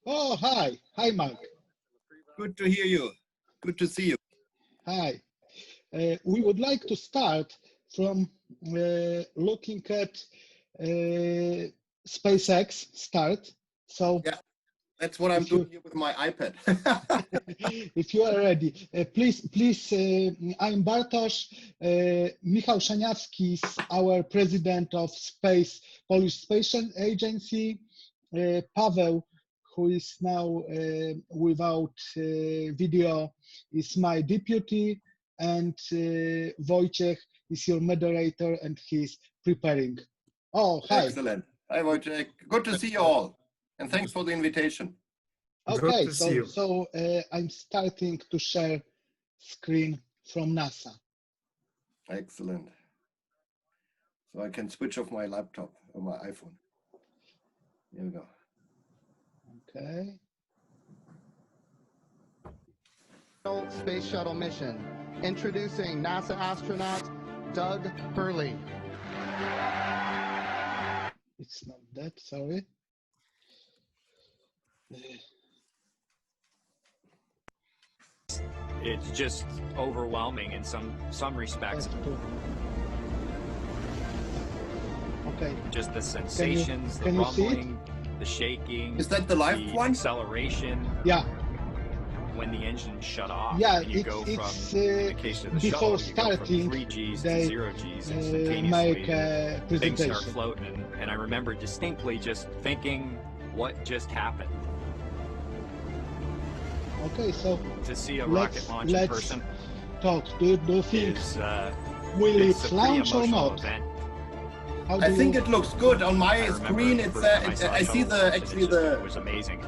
Oh, hi. Hi, Marc. Good to hear you. Good to see you. Hi. We would like to start from looking at SpaceX start. So yeah, that's what I'm doing here with my iPad. If you are ready, please, I'm Bartosz. Michał Szaniawski is our president of Polish Space Agency. Paweł, who is now without video, is my deputy, and Wojciech is your moderator, and he's preparing. Oh, hi. Excellent. Hi, Wojciech. Good to see you all, and thanks for the invitation. Okay, so I'm starting to share screen from NASA. Excellent. So I can switch off my laptop or my iPhone. Here we go. Okay. Space Shuttle mission. Introducing NASA astronaut Doug Hurley. It's not that, sorry. It's just overwhelming in some respects. Okay. Just the sensations, the rumbling, the shaking. Is that the live one? Acceleration. Yeah. When the engine shut off. Yeah, and you go from, in the case of the before shuttle, starting, 3Gs they to 0Gs instantaneously. Make a things presentation. start floating, and I remember distinctly just thinking, what just happened? Okay, so to see a rocket launch in person. Talk. Do you think will it launch or not? I think it looks good on my screen. It's I see it was amazing.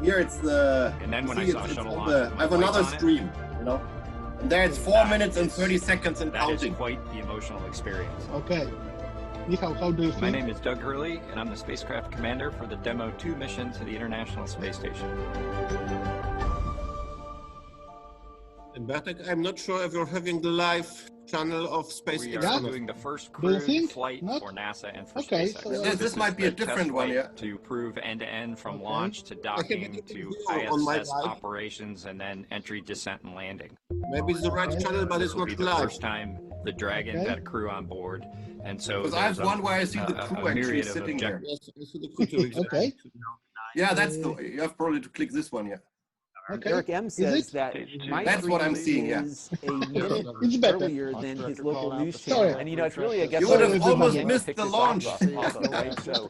Here it's the. And then when I saw shuttle launch, I have another stream, you know. And there it's 4 minutes and 30 seconds and counting. That is quite the emotional experience. Okay. Michał, how do you think? My name is Doug Hurley, and I'm the spacecraft commander for the Demo 2 mission to the International Space Station. Bartek, I'm not sure if you're having the live channel of SpaceX. We are doing the first crewed flight for NASA and for SpaceX. So this might be a different one, yeah. To prove end-to-end from launch to docking to ISS operations and then entry, descent, and landing. Maybe it's the right channel, but it's not live. The first time the Dragon got a crew on board, and so because I have one where I see the crew actually sitting there. Yes, I see the crew. Okay. Yeah, that's the way. You have probably to click this one, yeah. Okay. Eric M says that my that's what I'm seeing, yeah. is a minute earlier than his local news channel. And you know, it's really, I guess, you would have almost missed the launch. Right? So,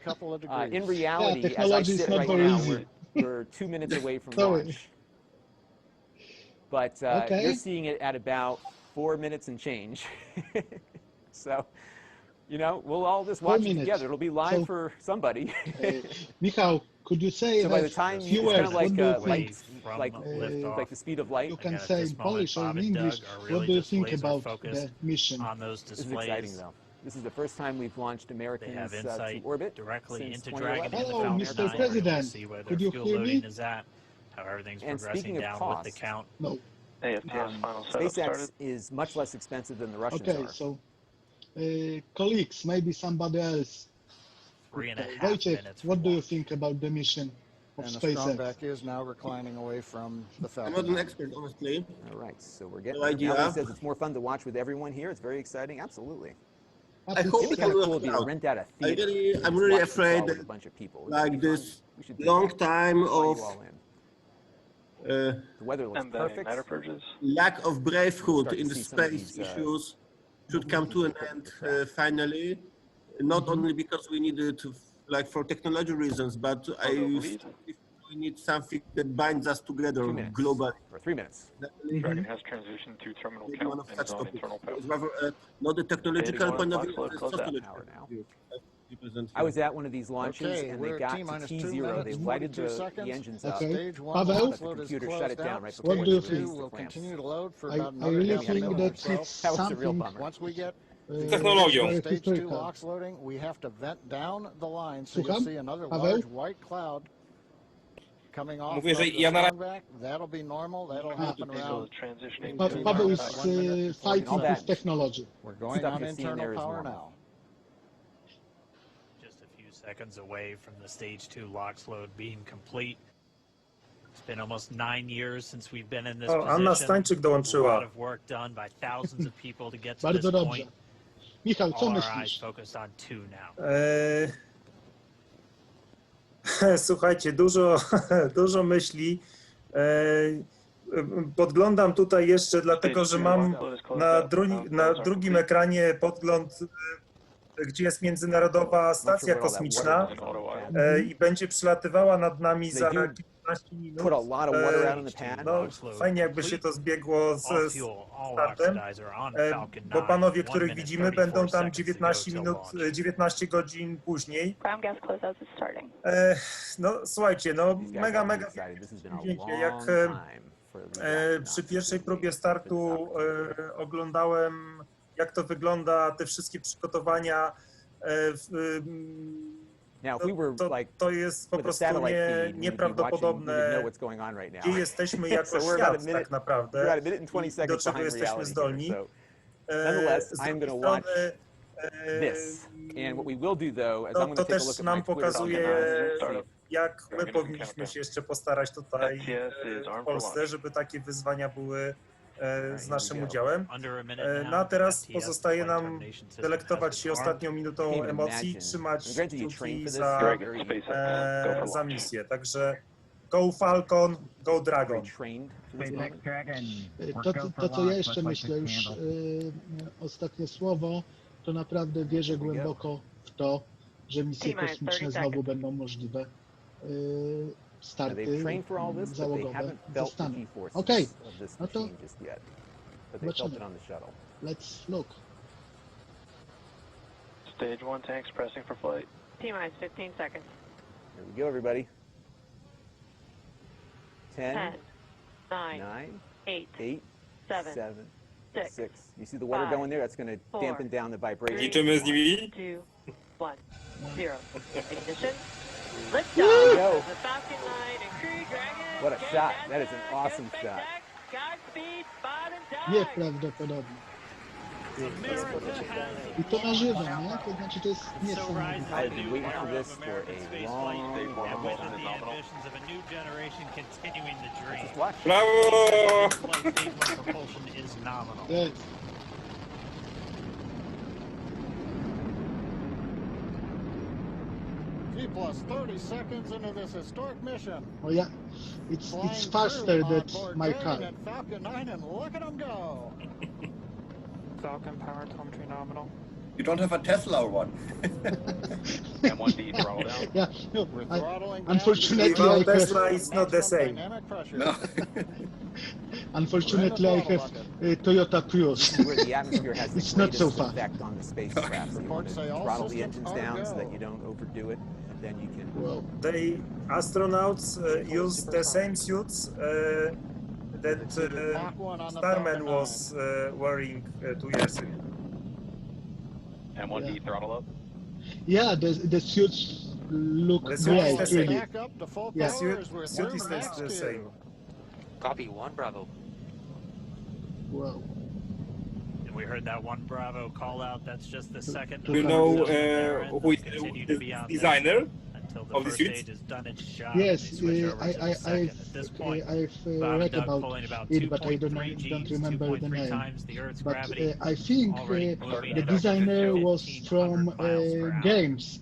in reality, as I sit right now, we're 2 minutes away from launch. But you're seeing it at about 4 minutes and change. So, you know, we'll all just watch it together. It'll be live for somebody. Michał, could you say so by the time it's kind of like the speed of light? You can say in Polish or in English. What do you think about the mission? On those displays. This is exciting, though. This is the first time we've launched Americans to orbit directly since into Dragon. Hello, Mr. President. Could you hear me? Is at, how everything's and progressing down cost, with the count. No. SpaceX is much less expensive than the Russians are. Okay, so colleagues, maybe somebody else. 3.5 Wojciech, minutes. what do you think about the mission of and SpaceX? the strong back is now reclining away from the Falcon. I'm not an expert, honestly. All right, so we're getting. No idea. Alan says it's more fun to watch with everyone here. It's very exciting. Absolutely. I hope It'd be kind of cool to rent out a theater. I'm really afraid that a bunch of people. Like this long time of the weather looks perfect. Lack of bravehood in the space issues should come to an end finally. Not only because we needed to, like, for technology reasons, but we need something that binds us together globally. For 3 minutes. Dragon has transitioned to terminal count and is on internal power. It's rather not the technological point of view, but the sociological view. I was at one of these launches, and they got to T0. They lighted the engines up. Paweł, the computer shut it down right before what do you think? We'll continue to load for I about another really half think minute that or it's That was a real something bummer. Once we get Technologią. stage 2 LOX loading, we have to vent down the line, so you'll see another large white cloud coming off Mówię, że the ja na strong back. That'll be normal. That'll happen around. Paweł is fighting with technology. We're going on internal power now. Just a few seconds away from the stage 2 LOX load being complete. It's been almost 9 years since we've been in this Anna position. Stańczyk A dołączyła. lot of work done by thousands of people to get to Bardzo this dobrze. point. Michał, co All our eyes myślisz? focused on 2 now. Słuchajcie, dużo myśli. Podglądam tutaj jeszcze, dlatego że mam na drugim ekranie podgląd, gdzie jest Międzynarodowa Stacja Kosmiczna i będzie przylatywała nad nami za kilkanaście minut. No, fajnie jakby się to zbiegło z startem, bo panowie, których widzimy, będą tam 19 godzin później. No słuchajcie, no mega zdjęcie. Jak przy pierwszej próbie startu oglądałem, jak to wygląda, te wszystkie przygotowania, to jest po prostu nieprawdopodobne, gdzie jesteśmy jako świat tak naprawdę i do czego jesteśmy zdolni. To też nam pokazuje, jak my powinniśmy się jeszcze postarać tutaj w Polsce, żeby takie wyzwania były z naszym udziałem. No a teraz pozostaje nam delektować się ostatnią minutą emocji, trzymać kciuki za misję. Także go Falcon, go Dragon. To co ja jeszcze myślę, już ostatnie słowo, to naprawdę wierzę głęboko w to, że misje kosmiczne znowu będą możliwe. Starty załogowe zostaną. Okej, no to zobaczymy. Let's look. Stage 1 tanks pressing for flight. T-minus 15 seconds. Here we go, everybody. 10, 9, 8, 7, 6. You see the water going there? That's going to dampen down the vibration. Liczymy z nimi. 2, 1, 0. Ignition. Lift There we go. off. The Falcon 9 and Crew Dragon. What a shot. That is an awesome shot. Godspeed, spot and dive. Nieprawdopodobne. I to na żywo, nie? To znaczy, to jest niesamowite. I've been waiting for this for a long time. Brawo! Yes. Plus 30 seconds into this historic mission. Oh yeah, it's faster than my car. Falcon 9, and look at them go. Falcon power telemetry nominal. You don't have a Tesla or one. M1D throttle down. Yeah, no, unfortunately, Tesla is not the same. No. Unfortunately, I have Toyota Prius. Where the atmosphere has It's the not so greatest fast. effect on the spacecraft. So you want to throttle the engines down so that you don't overdo it, and then you can. Wow. The astronauts use the same suits that Starman was wearing 2 years ago. M1D throttle up. Yeah, the suits look The great, really. Yeah, suit is the same. Copy 1 Bravo. Wow. And we heard that 1 Bravo call out. That's just the second. Do you know who is the designer of the suits? Yes, I've read about it, but I don't remember the name. But I think the designer was from games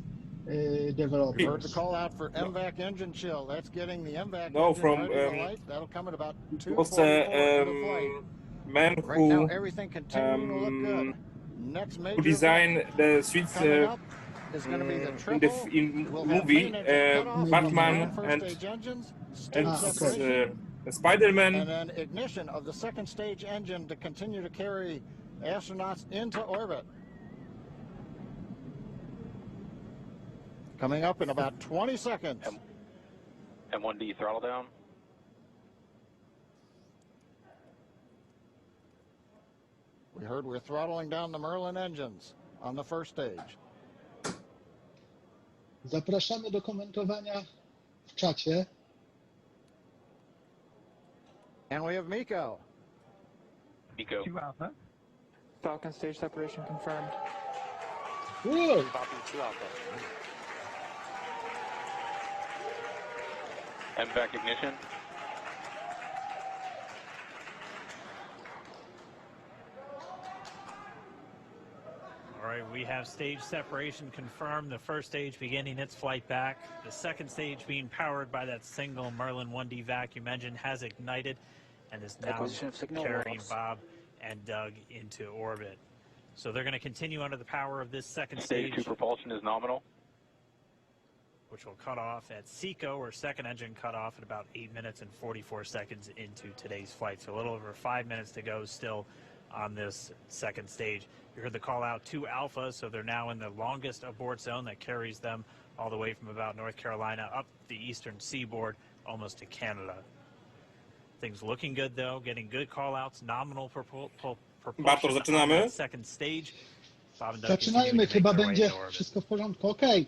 developers. Heard the call out for MVAC engine chill. That's getting the MVAC No, engine from ready to light. That'll come at about it was 2:44 man right now, everything continuing to look good. Next major who designed the suits is going to be the in triple. the movie Batman and Spider-Man. And then ignition of the second stage engine to continue to carry astronauts into orbit. Coming up in about 20 seconds. M1D throttle down. We heard we're throttling down the Merlin engines on the first stage. Zapraszamy do komentowania w czacie. And we have Miko. Miko. 2 Alpha. Falcon stage separation confirmed. Whoa. Copy 2 Alpha. MVAC ignition. All right, we have stage separation confirmed. The first stage beginning its flight back. The second stage being powered by that single Merlin 1D vacuum engine has ignited and is now carrying Bob and Doug into orbit. So they're going to continue under the power of this second stage. Stage 2 propulsion is nominal, which will cut off at SECO, or second engine cut off, at about 8 minutes and 44 seconds into today's flight. So a little over 5 minutes to go still on this second stage. You heard the call out to Alpha, so they're now in the longest abort zone that carries them all the way from about North Carolina up the eastern seaboard almost to Canada. Things looking good though, getting good call outs, nominal propulsion on that second stage. Bob and Doug Zaczynajmy, chyba będzie wszystko w porządku. Okay.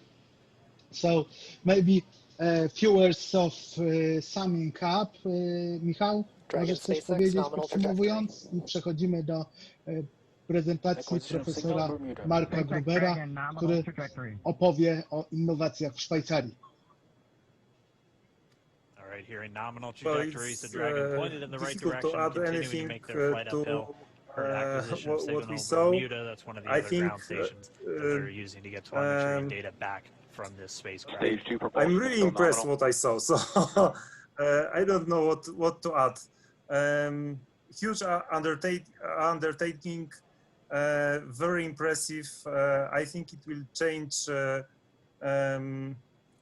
So maybe a few words of summing up. Michał, możesz coś powiedzieć podsumowując i przechodzimy do prezentacji profesora Marca Grubera, który opowie o innowacjach w Szwajcarii. All right, here in nominal trajectories, the Dragon pointed in the right direction, continuing to make their flight uphill. What we saw, Bermuda, that's one of the other ground stations that they're using to get telemetry and data back from this spacecraft. I'm really impressed what I saw, so I don't know what to add. Huge undertaking, very impressive. I think it will change.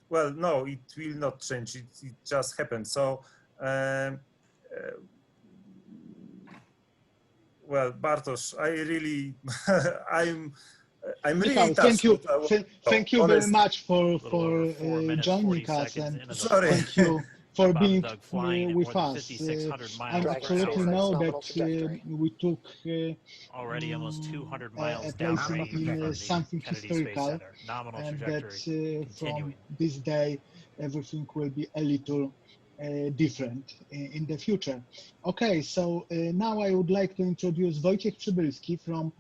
Well, no, it will not change. It just happened. So. Well, Bartosz, I really, I'm really thank you. Thank you very much for joining us, and thank you for being with us. I absolutely know that we took already almost 200 miles a place in something historical, and that from this day everything will be a little different in the future. Okay, so now I would like to introduce Wojciech Przybylski from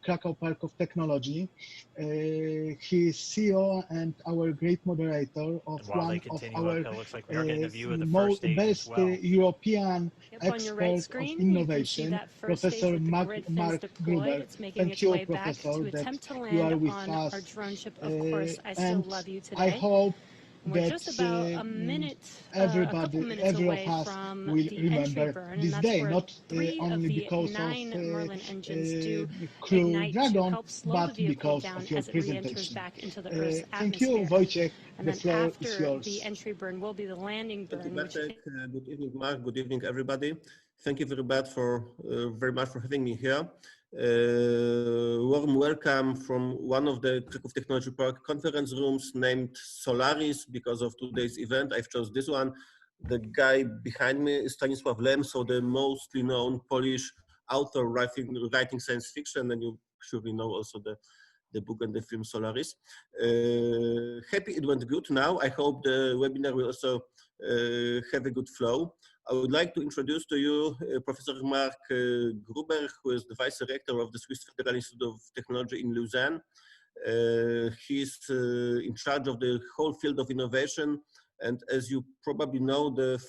Krakow Park of Technology. He is CEO and our great moderator of one of our best European expert of innovation, Professor Marc Gruber. Thank you, Professor, that you are with us. And I hope that everybody, every of us will remember this day, not only because of Crew Dragon, but because of your presentation. Thank you, Wojciech. The floor is yours. The entry burn will be the landing burn. Good evening, Mark. Good evening, everybody. Thank you very much for having me here. Warm welcome from one of the Krakow Technology Park conference rooms named Solaris. Because of today's event, I've chosen this one. The guy behind me is Stanisław Lem, so the mostly known Polish author writing science fiction, and you surely know also the book and the film Solaris. Happy it went good now. I hope the webinar will also have a good flow. I would like to introduce to you Professor Marc Gruber, who is the Vice Rector of the Swiss Federal Institute of Technology in Lausanne. He's in charge of the whole field of innovation. And as you probably know, the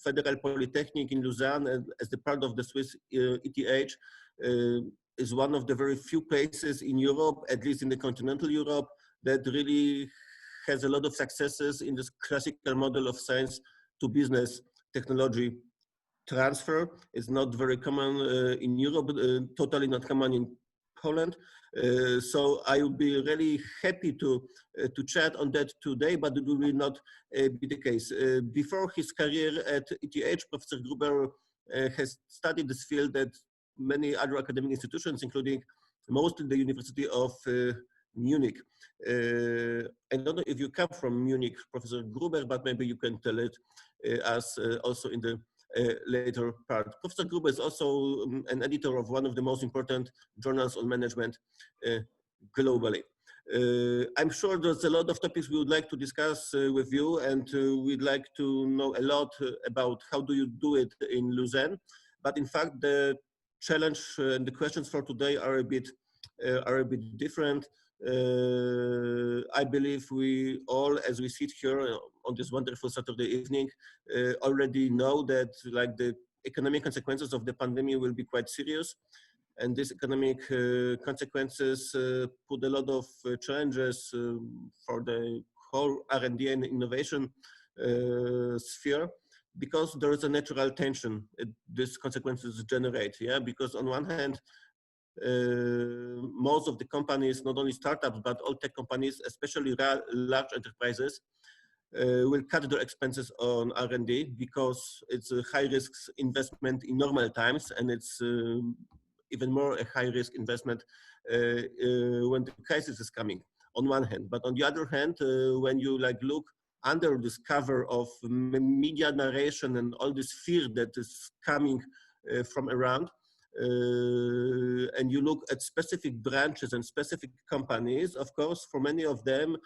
Federal Polytechnic in Lausanne, as the part of the Swiss ETH, is one of the very few places in Europe, at least in the continental Europe, that really has a lot of successes in this classical model of science to business technology transfer. It's not very common in Europe, totally not common in Poland. So I would be really happy to chat on that today, but it will not be the case. Before his career at ETH, Professor Gruber has studied this field at many other academic institutions, including mostly the University of Munich. I don't know if you come from Munich, Professor Gruber, but maybe you can tell it us also in the later part. Professor Gruber is also an editor of one of the most important journals on management globally. I'm sure there's a lot of topics we would like to discuss with you, and we'd like to know a lot about how do you do it in Lausanne. But in fact, the challenge and the questions for today are a bit different. I believe we all, as we sit here on this wonderful Saturday evening, already know that like the economic consequences of the pandemic will be quite serious. and these economic consequences put a lot of challenges for the whole R&D and innovation sphere, because there is a natural tension these consequences generate. Yeah, because on one hand, most of the companies, not only startups, but all tech companies, especially large enterprises, will cut their expenses on R&D because it's a high-risk investment in normal times, and it's even more a high-risk investment when the crisis is coming, on one hand. But on the other hand, when you look under this cover of media narration and all this fear that is coming from around, and you look at specific branches and specific companies, of course, for many of them,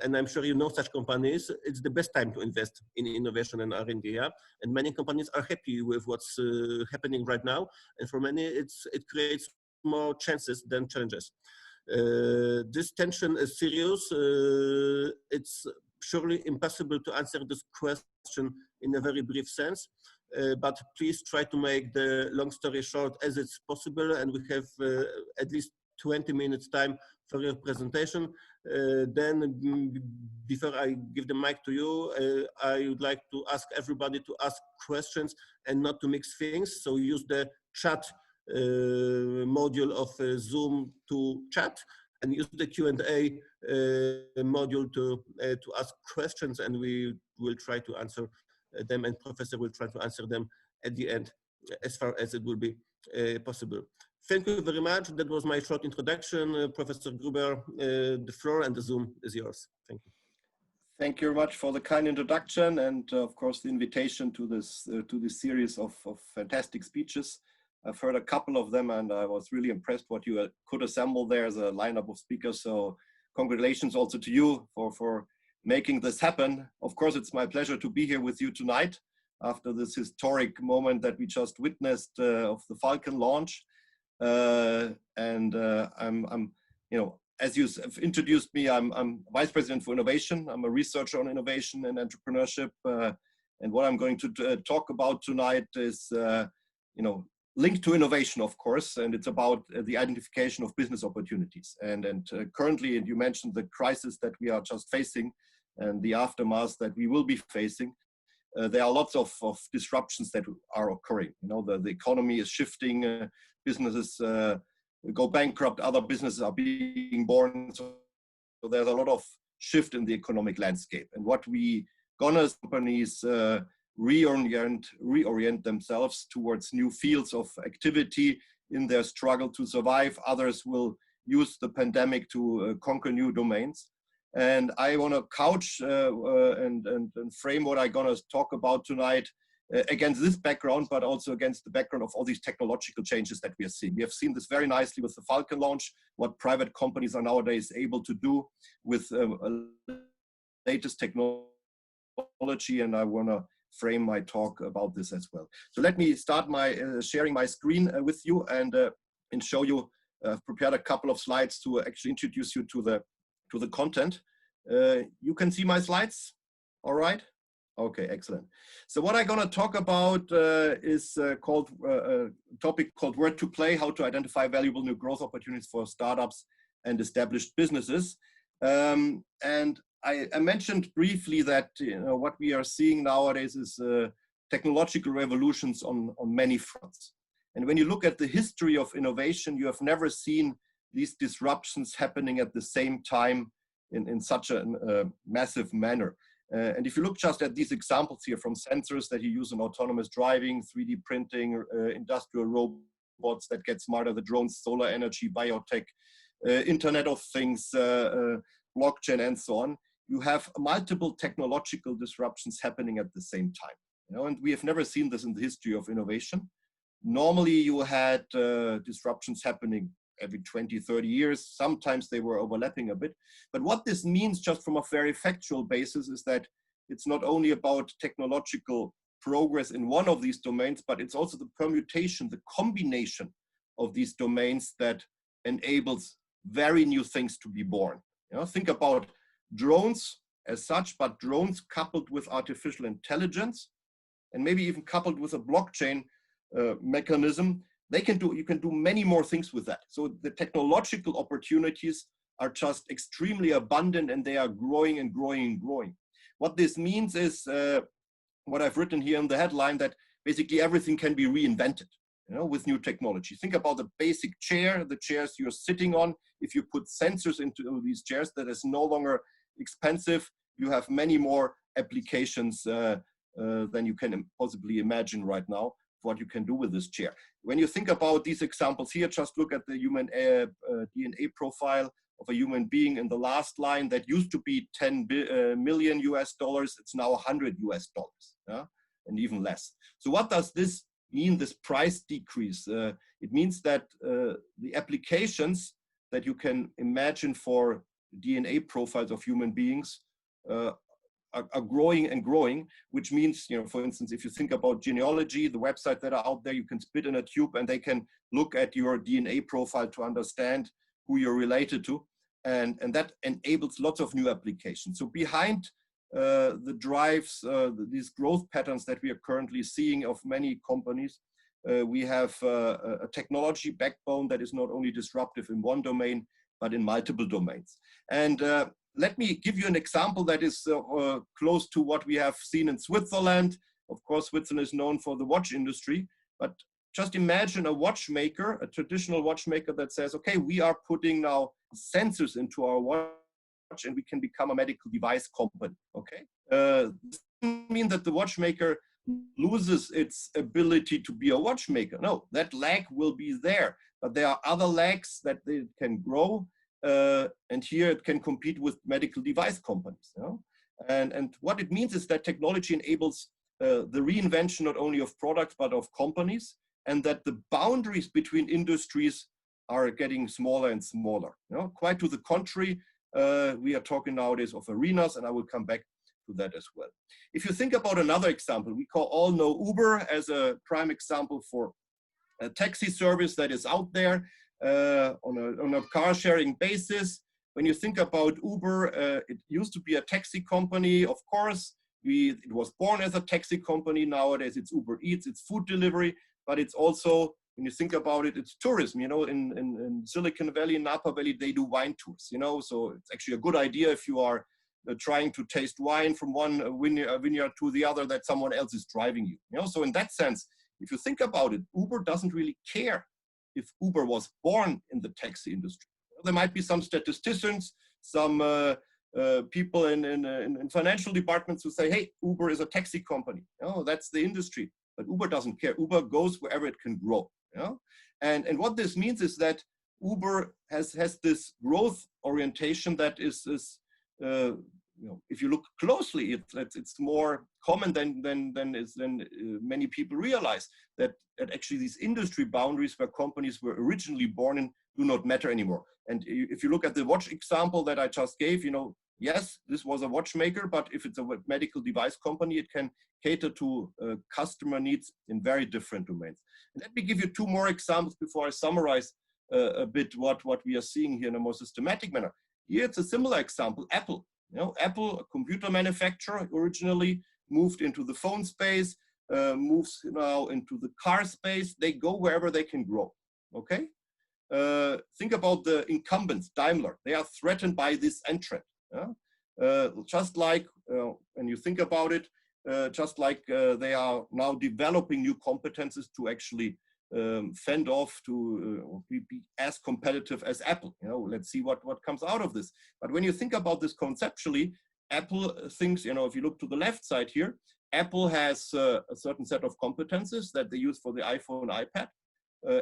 and I'm sure you know such companies, it's the best time to invest in innovation and R&D. Yeah? And many companies are happy with what's happening right now. And for many, it creates more chances than challenges. This tension is serious. It's surely impossible to answer this question in a very brief sense. But please try to make the long story short as it's possible, and we have at least 20 minutes time for your presentation. Then before I give the mic to you, I would like to ask everybody to ask questions and not to mix things. So use the chat module of Zoom to chat, and use the Q&A module to ask questions, and we will try to answer them, and Professor will try to answer them at the end as far as it will be possible. Thank you very much. That was my short introduction. Professor Gruber, the floor and the Zoom is yours. Thank you. Thank you very much for the kind introduction, and of course the invitation to this series of fantastic speeches. I've heard a couple of them, and I was really impressed what you could assemble there as a lineup of speakers. So congratulations also to you for making this happen. Of course, it's my pleasure to be here with you tonight after this historic moment that we just witnessed of the Falcon launch. I'm, you know, as you have introduced me, I'm Vice President for Innovation. I'm a researcher on innovation and entrepreneurship. And what I'm going to talk about tonight is, you know, linked to innovation, of course, and it's about the identification of business opportunities. And currently, and you mentioned the crisis that we are just facing and the aftermath that we will be facing. There are lots of disruptions that are occurring. You know, the economy is shifting, businesses go bankrupt, other businesses are being born. So there's a lot of shift in the economic landscape. And what we gonna as companies reorient themselves towards new fields of activity in their struggle to survive. Others will use the pandemic to conquer new domains. And I want to couch and frame what I'm going to talk about tonight against this background, but also against the background of all these technological changes that we are seeing. We have seen this very nicely with the Falcon launch, what private companies are nowadays able to do with latest technology, and I want to frame my talk about this as well. So let me start my sharing my screen with you and show you. I've prepared a couple of slides to actually introduce you to the content. You can see my slides, all right? Okay, excellent. So what I'm gonna talk about is called a topic called Where to Play, how to identify valuable new growth opportunities for startups and established businesses. And I mentioned briefly that, you know, what we are seeing nowadays is technological revolutions on many fronts. And when you look at the history of innovation, you have never seen these disruptions happening at the same time in such a massive manner. And if you look just at these examples here, from sensors that you use in autonomous driving, 3D printing, industrial robots that get smarter, the drones, solar energy, biotech, Internet of Things, blockchain, and so on, you have multiple technological disruptions happening at the same time. You know, and we have never seen this in the history of innovation. Normally, you had disruptions happening every 20, 30 years. Sometimes they were overlapping a bit. But what this means, just from a very factual basis, is that it's not only about technological progress in one of these domains, but it's also the permutation, the combination of these domains that enables very new things to be born. You know, think about drones as such, but drones coupled with artificial intelligence, and maybe even coupled with a blockchain mechanism, you can do many more things with that. So the technological opportunities are just extremely abundant, and they are growing and growing and growing. What this means is what I've written here in the headline, that basically everything can be reinvented, you know, with new technology. Think about the basic chair, the chairs you're sitting on. If you put sensors into these chairs, that is no longer expensive. You have many more applications than you can possibly imagine right now, what you can do with this chair. When you think about these examples here, just look at the human DNA profile of a human being in the last line. That used to be 10 million US dollars. It's now 100 US dollars, yeah? And even less. So what does this mean, this price decrease? It means that the applications that you can imagine for DNA profiles of human beings are growing and growing, which means, you know, for instance, if you think about genealogy, the websites that are out there, you can spit in a tube and they can look at your DNA profile to understand who you're related to. And that enables lots of new applications. So behind the drives, these growth patterns that we are currently seeing of many companies, we have a technology backbone that is not only disruptive in one domain, but in multiple domains. And let me give you an example that is close to what we have seen in Switzerland. Of course, Switzerland is known for the watch industry, but just imagine a watchmaker, a traditional watchmaker that says, okay, we are putting now sensors into our watch and we can become a medical device company, okay? This doesn't mean that the watchmaker loses its ability to be a watchmaker. No, that leg will be there, but there are other legs that they can grow, and here it can compete with medical device companies, you know? And what it means is that technology enables the reinvention not only of products, but of companies, and that the boundaries between industries are getting smaller and smaller. You know, quite to the contrary, we are talking nowadays of arenas, and I will come back to that as well. If you think about another example, we all know Uber as a prime example for a taxi service that is out there on a car sharing basis. When you think about Uber, it used to be a taxi company, of course. It was born as a taxi company. Nowadays it's Uber Eats, it's food delivery, but it's also, when you think about it, it's tourism. You know, in Silicon Valley, Napa Valley, they do wine tours, you know, so it's actually a good idea if you are trying to taste wine from one vineyard to the other, that someone else is driving you. You know, so in that sense, if you think about it, Uber doesn't really care if Uber was born in the taxi industry. There might be some statisticians, some people in financial departments who say, hey, Uber is a taxi company. Oh, that's the industry. But Uber doesn't care. Uber goes wherever it can grow. You know? And what this means is that Uber has this growth orientation that is you know, if you look closely, it's more common than many people realize, that actually these industry boundaries where companies were originally born in do not matter anymore. And if you look at the watch example that I just gave, you know, yes, this was a watchmaker, but if it's a medical device company, it can cater to customer needs in very different domains. And let me give you two more examples before I summarize a bit what we are seeing here in a more systematic manner. Here it's a similar example, Apple. You know, Apple, a computer manufacturer, originally moved into the phone space, moves now into the car space. They go wherever they can grow, okay? Think about the incumbents, Daimler. They are threatened by this entrant. Just like, when you think about it, just like they are now developing new competences to actually fend off, to be as competitive as Apple. You know, let's see what comes out of this. But when you think about this conceptually, Apple thinks, you know, if you look to the left side here, Apple has a certain set of competences that they use for the iPhone, iPad,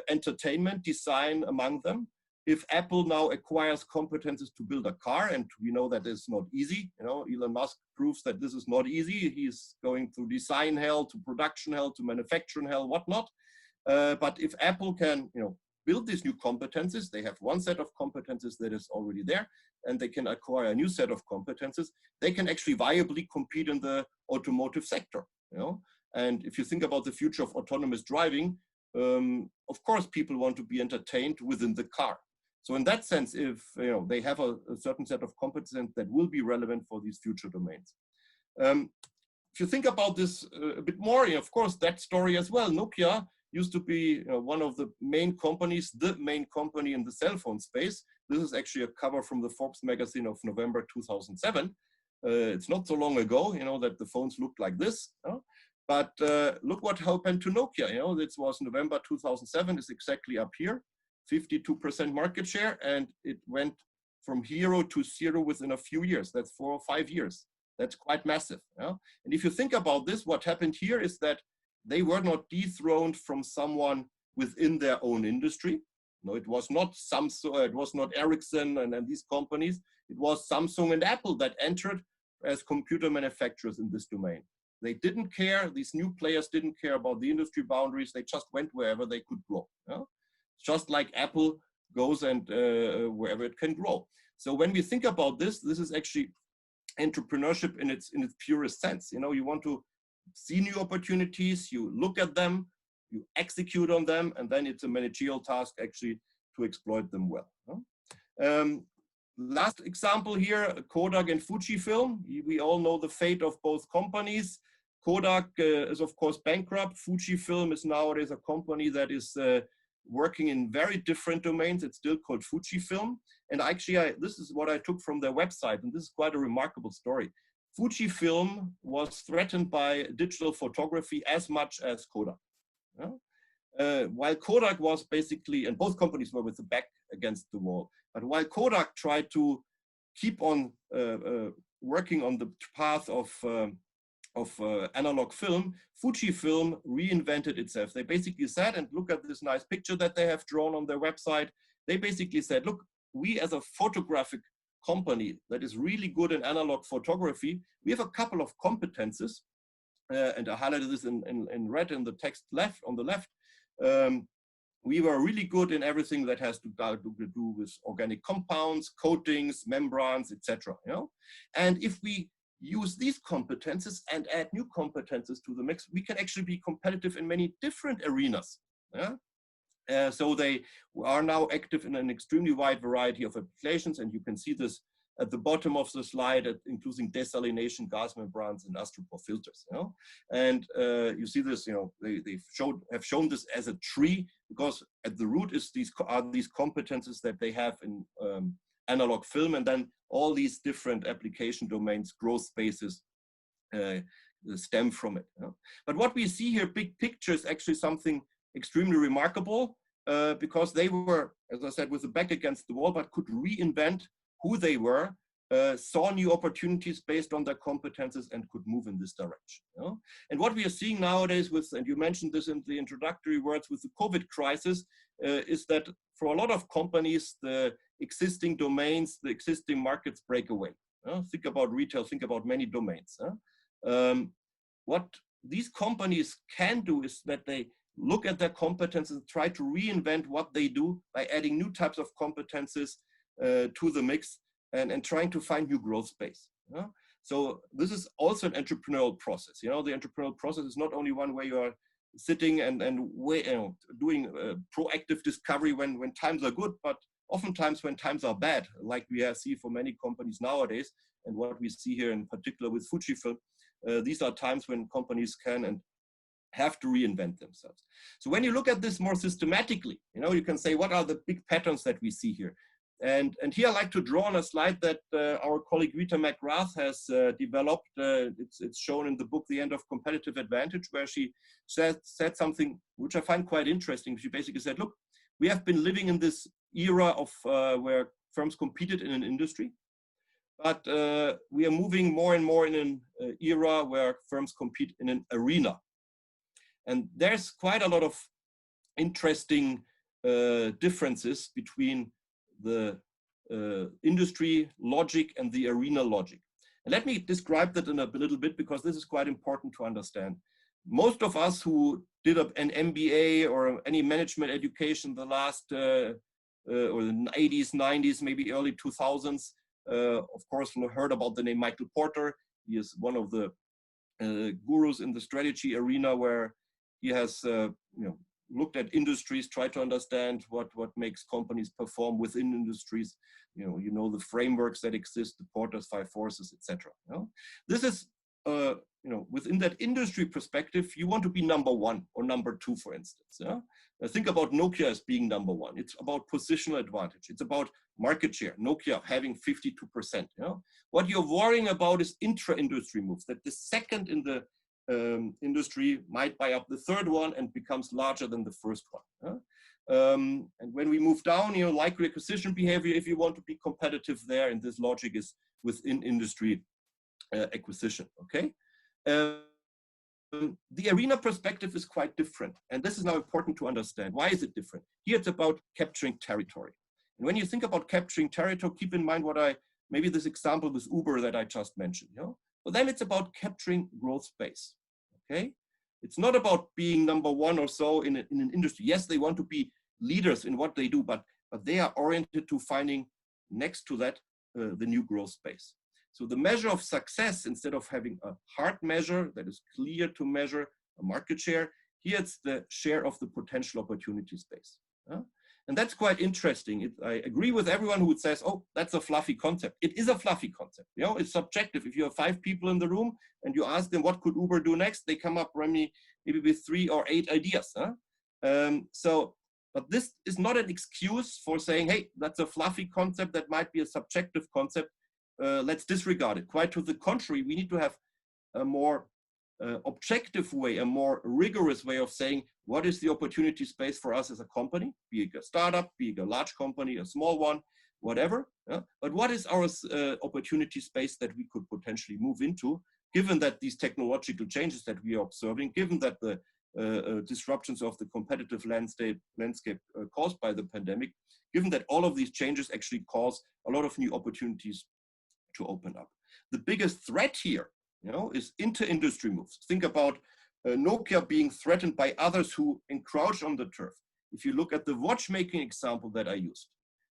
entertainment, design among them. If Apple now acquires competences to build a car, and we know that is not easy, you know, Elon Musk proves that this is not easy. He's going through design hell, to production hell, to manufacturing hell, whatnot. But if Apple can, you know, build these new competences, they have one set of competences that is already there, and they can acquire a new set of competences, they can actually viably compete in the automotive sector, you know. And if you think about the future of autonomous driving, of course, people want to be entertained within the car. So in that sense, if you know, they have a certain set of competences that will be relevant for these future domains. If you think about this a bit more, of course, that story as well, Nokia used to be one of the main companies, the main company in the cell phone space. This is actually a cover from the Forbes magazine of November 2007. It's not so long ago, that the phones looked like this. But look what happened to Nokia. This was November 2007. It's exactly up here, 52% market share, and it went from hero to zero within a few years. That's 4 or 5 years. That's quite massive. And if you think about this, what happened here is that they were not dethroned from someone within their own industry. No, it was not Samsung, it was not Ericsson and these companies. It was Samsung and Apple that entered as computer manufacturers in this domain. They didn't care, these new players didn't care about the industry boundaries. They just went wherever they could grow. Just like Apple goes and wherever it can grow. So when we think about this, this is actually entrepreneurship in its purest sense. You want to see new opportunities, you look at them, you execute on them, and then it's a managerial task actually to exploit them well. Last example here, Kodak and Fujifilm. We all know the fate of both companies. Kodak is of course bankrupt. Fujifilm is nowadays a company that is working in very different domains. It's still called Fujifilm. And actually, this is what I took from their website, and this is quite a remarkable story. Fujifilm was threatened by digital photography as much as Kodak. While Kodak was basically, and both companies were with the back against the wall, but while Kodak tried to keep on working on the path of analog film, Fujifilm reinvented itself. They basically said, and look at this nice picture that they have drawn on their website, they basically said, look, we as a photographic company that is really good in analog photography, we have a couple of competences, and I highlighted this in red in the text left on the left. We were really good in everything that has to do with organic compounds, coatings, membranes, etc. And if we use these competences and add new competences to the mix, we can actually be competitive in many different arenas. So they are now active in an extremely wide variety of applications, and you can see this at the bottom of the slide, including desalination, gas membranes, and astropore filters. And you see this, they have shown this as a tree, because at the root is these competences that they have in analog film, and then all these different application domains, growth spaces, stem from it. But what we see here, big picture, is actually something extremely remarkable, because they were, as I said, with the back against the wall, but could reinvent who they were, saw new opportunities based on their competences, and could move in this direction. And what we are seeing nowadays with, and you mentioned this in the introductory words, with the COVID crisis, is that for a lot of companies, the existing domains, the existing markets break away. Think about retail, think about many domains. What these companies can do is that they look at their competences and try to reinvent what they do by adding new types of competences to the mix, and trying to find new growth space. So this is also an entrepreneurial process. The entrepreneurial process is not only one where you are sitting and doing proactive discovery when times are good, but oftentimes when times are bad, like we see for many companies nowadays, and what we see here in particular with Fujifilm, these are times when companies can and have to reinvent themselves. So when you look at this more systematically, you can say, what are the big patterns that we see here? And here I like to draw on a slide that our colleague Rita McGrath has developed. It's shown in the book, The End of Competitive Advantage, where she said something which I find quite interesting. She basically said, look, we have been living in this era of where firms competed in an industry, but we are moving more and more in an era where firms compete in an arena. And there's quite a lot of interesting differences between the industry logic and the arena logic. And let me describe that in a little bit, because this is quite important to understand. Most of us who did an MBA or any management education the last, or the 80s, 90s, maybe early 2000s, of course, heard about the name Michael Porter. He is one of the gurus in the strategy arena, where he has looked at industries, tried to understand what makes companies perform within industries, the frameworks that exist, the Porter's 5 forces, etc. This is within that industry perspective, you want to be number one or number two, for instance. Yeah? Think about Nokia as being number one. It's about positional advantage. It's about market share. Nokia having 52%. What you're worrying about is intra-industry moves, that the second in the industry might buy up the third one and becomes larger than the first one. And when we move down, likely acquisition behavior, if you want to be competitive there, and this logic is within industry acquisition, okay? The arena perspective is quite different. And this is now important to understand. Why is it different? Here it's about capturing territory. And when you think about capturing territory, keep in mind maybe this example with Uber that I just mentioned. But then it's about capturing growth space, okay? It's not about being number one or so in an industry. Yes, they want to be leaders in what they do, but they are oriented to finding next to that the new growth space. So the measure of success, instead of having a hard measure that is clear to measure a market share, here it's the share of the potential opportunity space. And that's quite interesting. I agree with everyone who says, oh, that's a fluffy concept. It is a fluffy concept. It's subjective. If you have 5 people in the room and you ask them, what could Uber do next? They come up maybe with 3 or 8 ideas. But this is not an excuse for saying, hey, that's a fluffy concept. That might be a subjective concept. Let's disregard it. Quite to the contrary, we need to have a more objective way, a more rigorous way of saying, what is the opportunity space for us as a company, be it a startup, be it a large company, a small one, whatever. But what is our opportunity space that we could potentially move into, given that these technological changes that we are observing, given that the disruptions of the competitive landscape caused by the pandemic, given that all of these changes actually cause a lot of new opportunities to open up. The biggest threat here, is inter-industry moves. Think about Nokia being threatened by others who encroach on the turf. If you look at the watchmaking example that I used,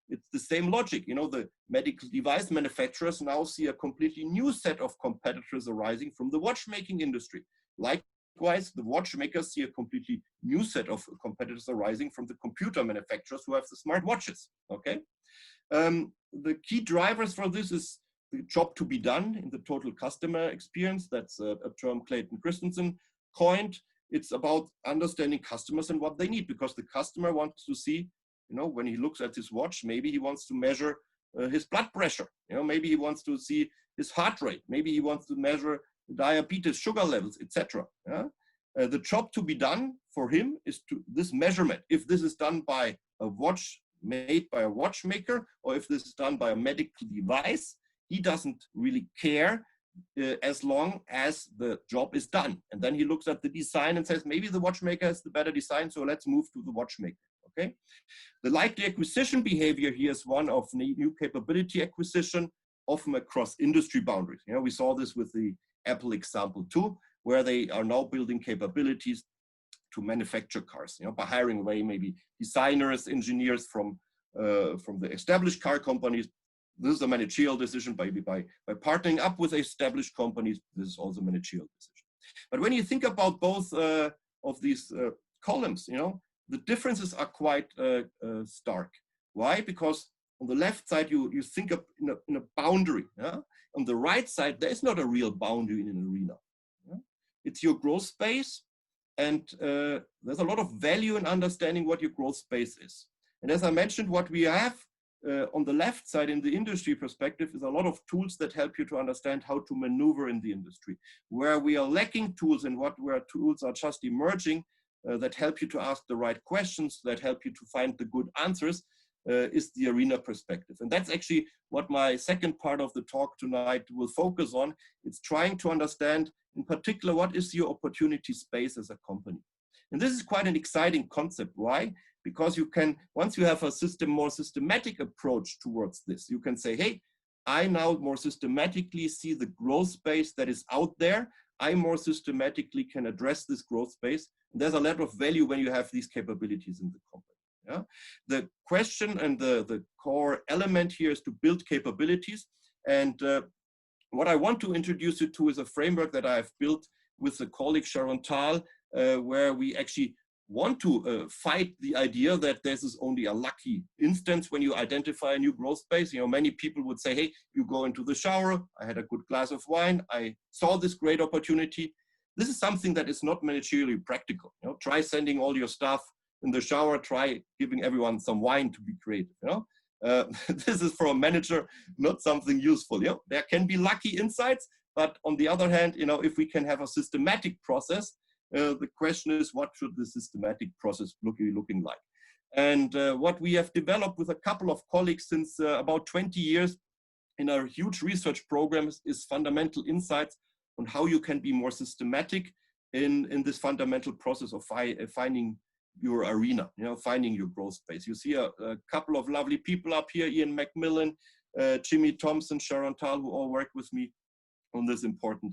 it's the same logic. The medical device manufacturers now see a completely new set of competitors arising from the watchmaking industry. Likewise, the watchmakers see a completely new set of competitors arising from the computer manufacturers who have the smart watches. Okay, the key drivers for this is the job to be done in the total customer experience. That's a term Clayton Christensen coined. It's about understanding customers and what they need, because the customer wants to see, when he looks at his watch, maybe he wants to measure his blood pressure. Maybe he wants to see his heart rate. Maybe he wants to measure diabetes, sugar levels, etc. The job to be done for him is this measurement. If this is done by a watch made by a watchmaker, or if this is done by a medical device, he doesn't really care as long as the job is done. And then he looks at the design and says, maybe the watchmaker has the better design, so let's move to the watchmaker. Okay. The likely acquisition behavior here is one of new capability acquisition, often across industry boundaries. We saw this with the Apple example too, where they are now building capabilities to manufacture cars, by hiring away maybe designers, engineers from the established car companies. This is a managerial decision by partnering up with established companies. This is also a managerial decision. But when you think about both of these columns, the differences are quite stark. Why? Because on the left side, you think of in a boundary. Yeah? On the right side, there is not a real boundary in an arena. Yeah? It's your growth space, and there's a lot of value in understanding what your growth space is. And as I mentioned, what we have on the left side in the industry perspective is a lot of tools that help you to understand how to maneuver in the industry. Where we are lacking tools and where tools are just emerging that help you to ask the right questions, that help you to find the good answers, is the arena perspective. And that's actually what my second part of the talk tonight will focus on. It's trying to understand, in particular, what is your opportunity space as a company. And this is quite an exciting concept. Why? Because you can, once you have a more systematic approach towards this, you can say, hey, I now more systematically see the growth space that is out there. I more systematically can address this growth space. And there's a lot of value when you have these capabilities in the company. Yeah? The question and the core element here is to build capabilities. And what I want to introduce you to is a framework that I've built with the colleague Sharon Tal, where we actually want to fight the idea that this is only a lucky instance when you identify a new growth space. You know, many people would say, hey, you go into the shower, I had a good glass of wine, I saw this great opportunity. This is something that is not managerially practical. You know, try sending all your staff in the shower, try giving everyone some wine to be creative. You know, this is for a manager not something useful. You know, there can be lucky insights, but on the other hand, you know, if we can have a systematic process, the question is, what should the systematic process looking like? And what we have developed with a couple of colleagues since about 20 years in our huge research programs is fundamental insights on how you can be more systematic in this fundamental process of finding your arena, you know, finding your growth space. You see a couple of lovely people up here, Ian McMillan, Jimmy Thompson, Sharon Tal, who all work with me on this important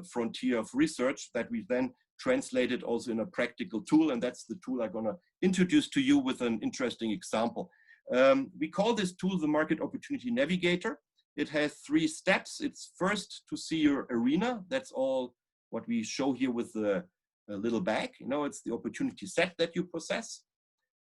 frontier of research that we then translated also in a practical tool. And that's the tool I'm gonna introduce to you with an interesting example. We call this tool the Market Opportunity Navigator. It has 3 steps. It's first to see your arena. That's all what we show here with the little bag. You know, it's the opportunity set that you possess,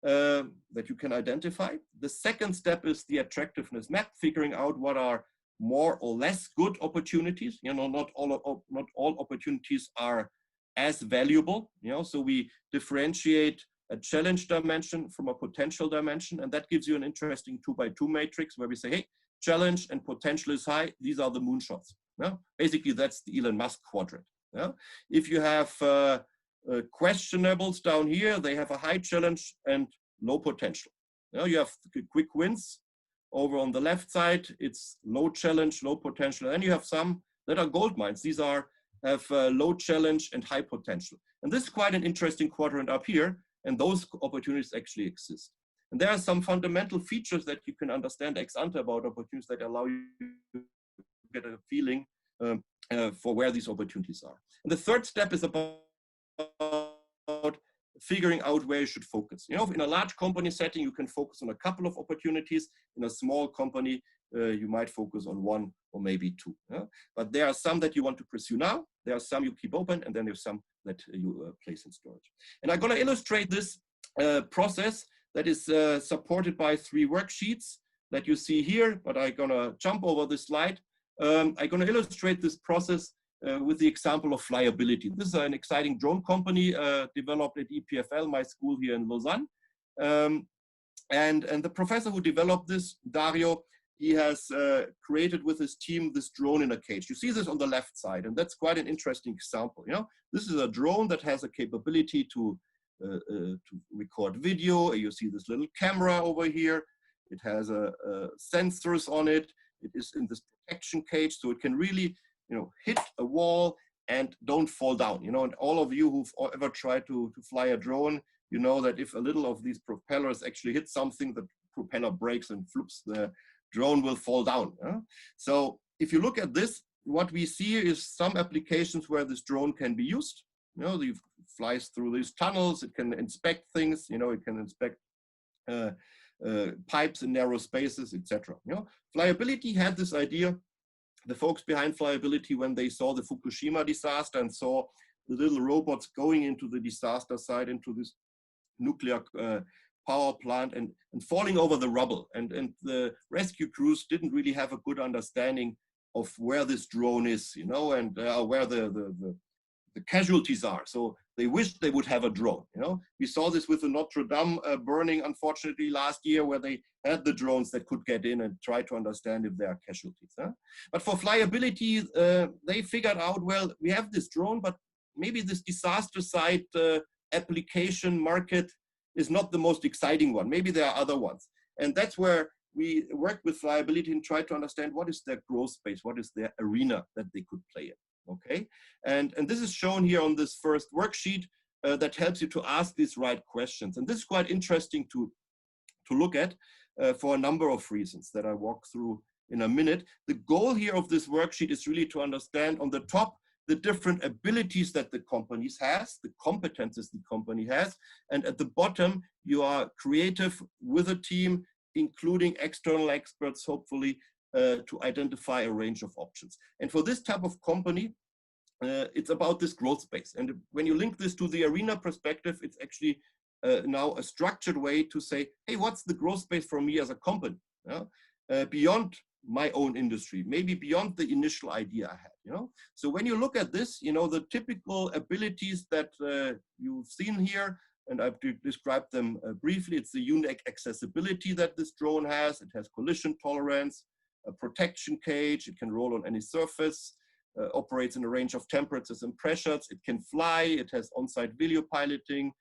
that you can identify. The second step is the attractiveness map, figuring out what are more or less good opportunities. You know, not all opportunities are as valuable. You know, so we differentiate a challenge dimension from a potential dimension, and that gives you an interesting 2x2 matrix where we say, hey, challenge and potential is high. These are the moonshots. Yeah? Basically, that's the Elon Musk quadrant. Yeah? If you have questionables down here, they have a high challenge and low potential. You know, you have quick wins. Over on the left side, it's low challenge, low potential. And you have some that are gold mines. These have low challenge and high potential. And this is quite an interesting quadrant up here. And those opportunities actually exist. And there are some fundamental features that you can understand ex ante about opportunities that allow you to get a feeling for where these opportunities are. And the third step is about figuring out where you should focus. You know, in a large company setting, you can focus on a couple of opportunities. In a small company, you might focus on 1 or maybe 2. Yeah? But there are some that you want to pursue now. There are some you keep open, and then there's some that you place in storage. And I'm going to illustrate this process that is supported by 3 worksheets that you see here, but I'm going to jump over this slide. I'm going to illustrate this process with the example of flyability. This is an exciting drone company developed at EPFL, my school here in Lausanne. And the professor who developed this, Dario, he has created with his team this drone in a cage. You see this on the left side, and that's quite an interesting example. You know, this is a drone that has a capability to record video. You see this little camera over here. It has sensors on it. It is in this protection cage, so it can really, you know, hit a wall and don't fall down. You know, and all of you who've ever tried to fly a drone, you know that if a little of these propellers actually hit something, the propeller breaks and flips, the drone will fall down. So if you look at this, what we see is some applications where this drone can be used. You know, it flies through these tunnels, it can inspect things, you know, it can inspect pipes in narrow spaces, etc. You know, flyability had this idea. The folks behind flyability, when they saw the Fukushima disaster and saw the little robots going into the disaster site, into this nuclear power plant and falling over the rubble. And the rescue crews didn't really have a good understanding of where this drone is, you know, and where the casualties are. So they wished they would have a drone, you know. We saw this with the Notre Dame burning, unfortunately, last year, where they had the drones that could get in and try to understand if there are casualties. But for flyability, they figured out, well, we have this drone, but maybe this disaster site application market is not the most exciting one. Maybe there are other ones. And that's where we work with flyability and try to understand what is their growth space, what is their arena that they could play in. Okay, and this is shown here on this first worksheet that helps you to ask these right questions. And this is quite interesting to look at for a number of reasons that I walk through in a minute. The goal here of this worksheet is really to understand on the top the different abilities that the company has, the competences the company has, and at the bottom you are creative with a team, including external experts, hopefully, to identify a range of options. And for this type of company, it's about this growth space. And when you link this to the arena perspective, it's actually now a structured way to say, hey, what's the growth space for me as a company? Beyond my own industry, maybe beyond the initial idea I had, So when you look at this, the typical abilities that you've seen here, and I've described them briefly, it's the unique accessibility that this drone has. It has collision tolerance, a protection cage, it can roll on any surface, operates in a range of temperatures and pressures, it can fly, it has on-site video piloting,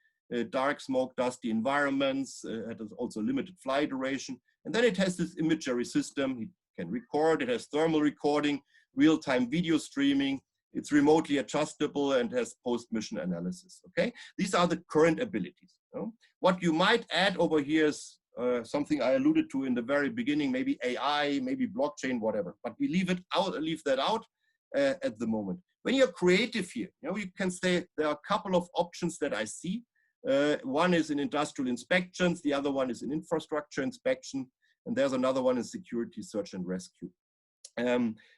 dark, smoke, dusty environments, it has also limited flight duration, and then it has this imagery system. It can record, it has thermal recording, real-time video streaming, it's remotely adjustable and has post-mission analysis, okay? These are the current abilities. What you might add over here is something I alluded to in the very beginning, maybe AI, maybe blockchain, whatever, but we leave that out at the moment. When you're creative here, you can say there are a couple of options that I see. One is in industrial inspections, the other one is in infrastructure inspection, and there's another one in security, search and rescue.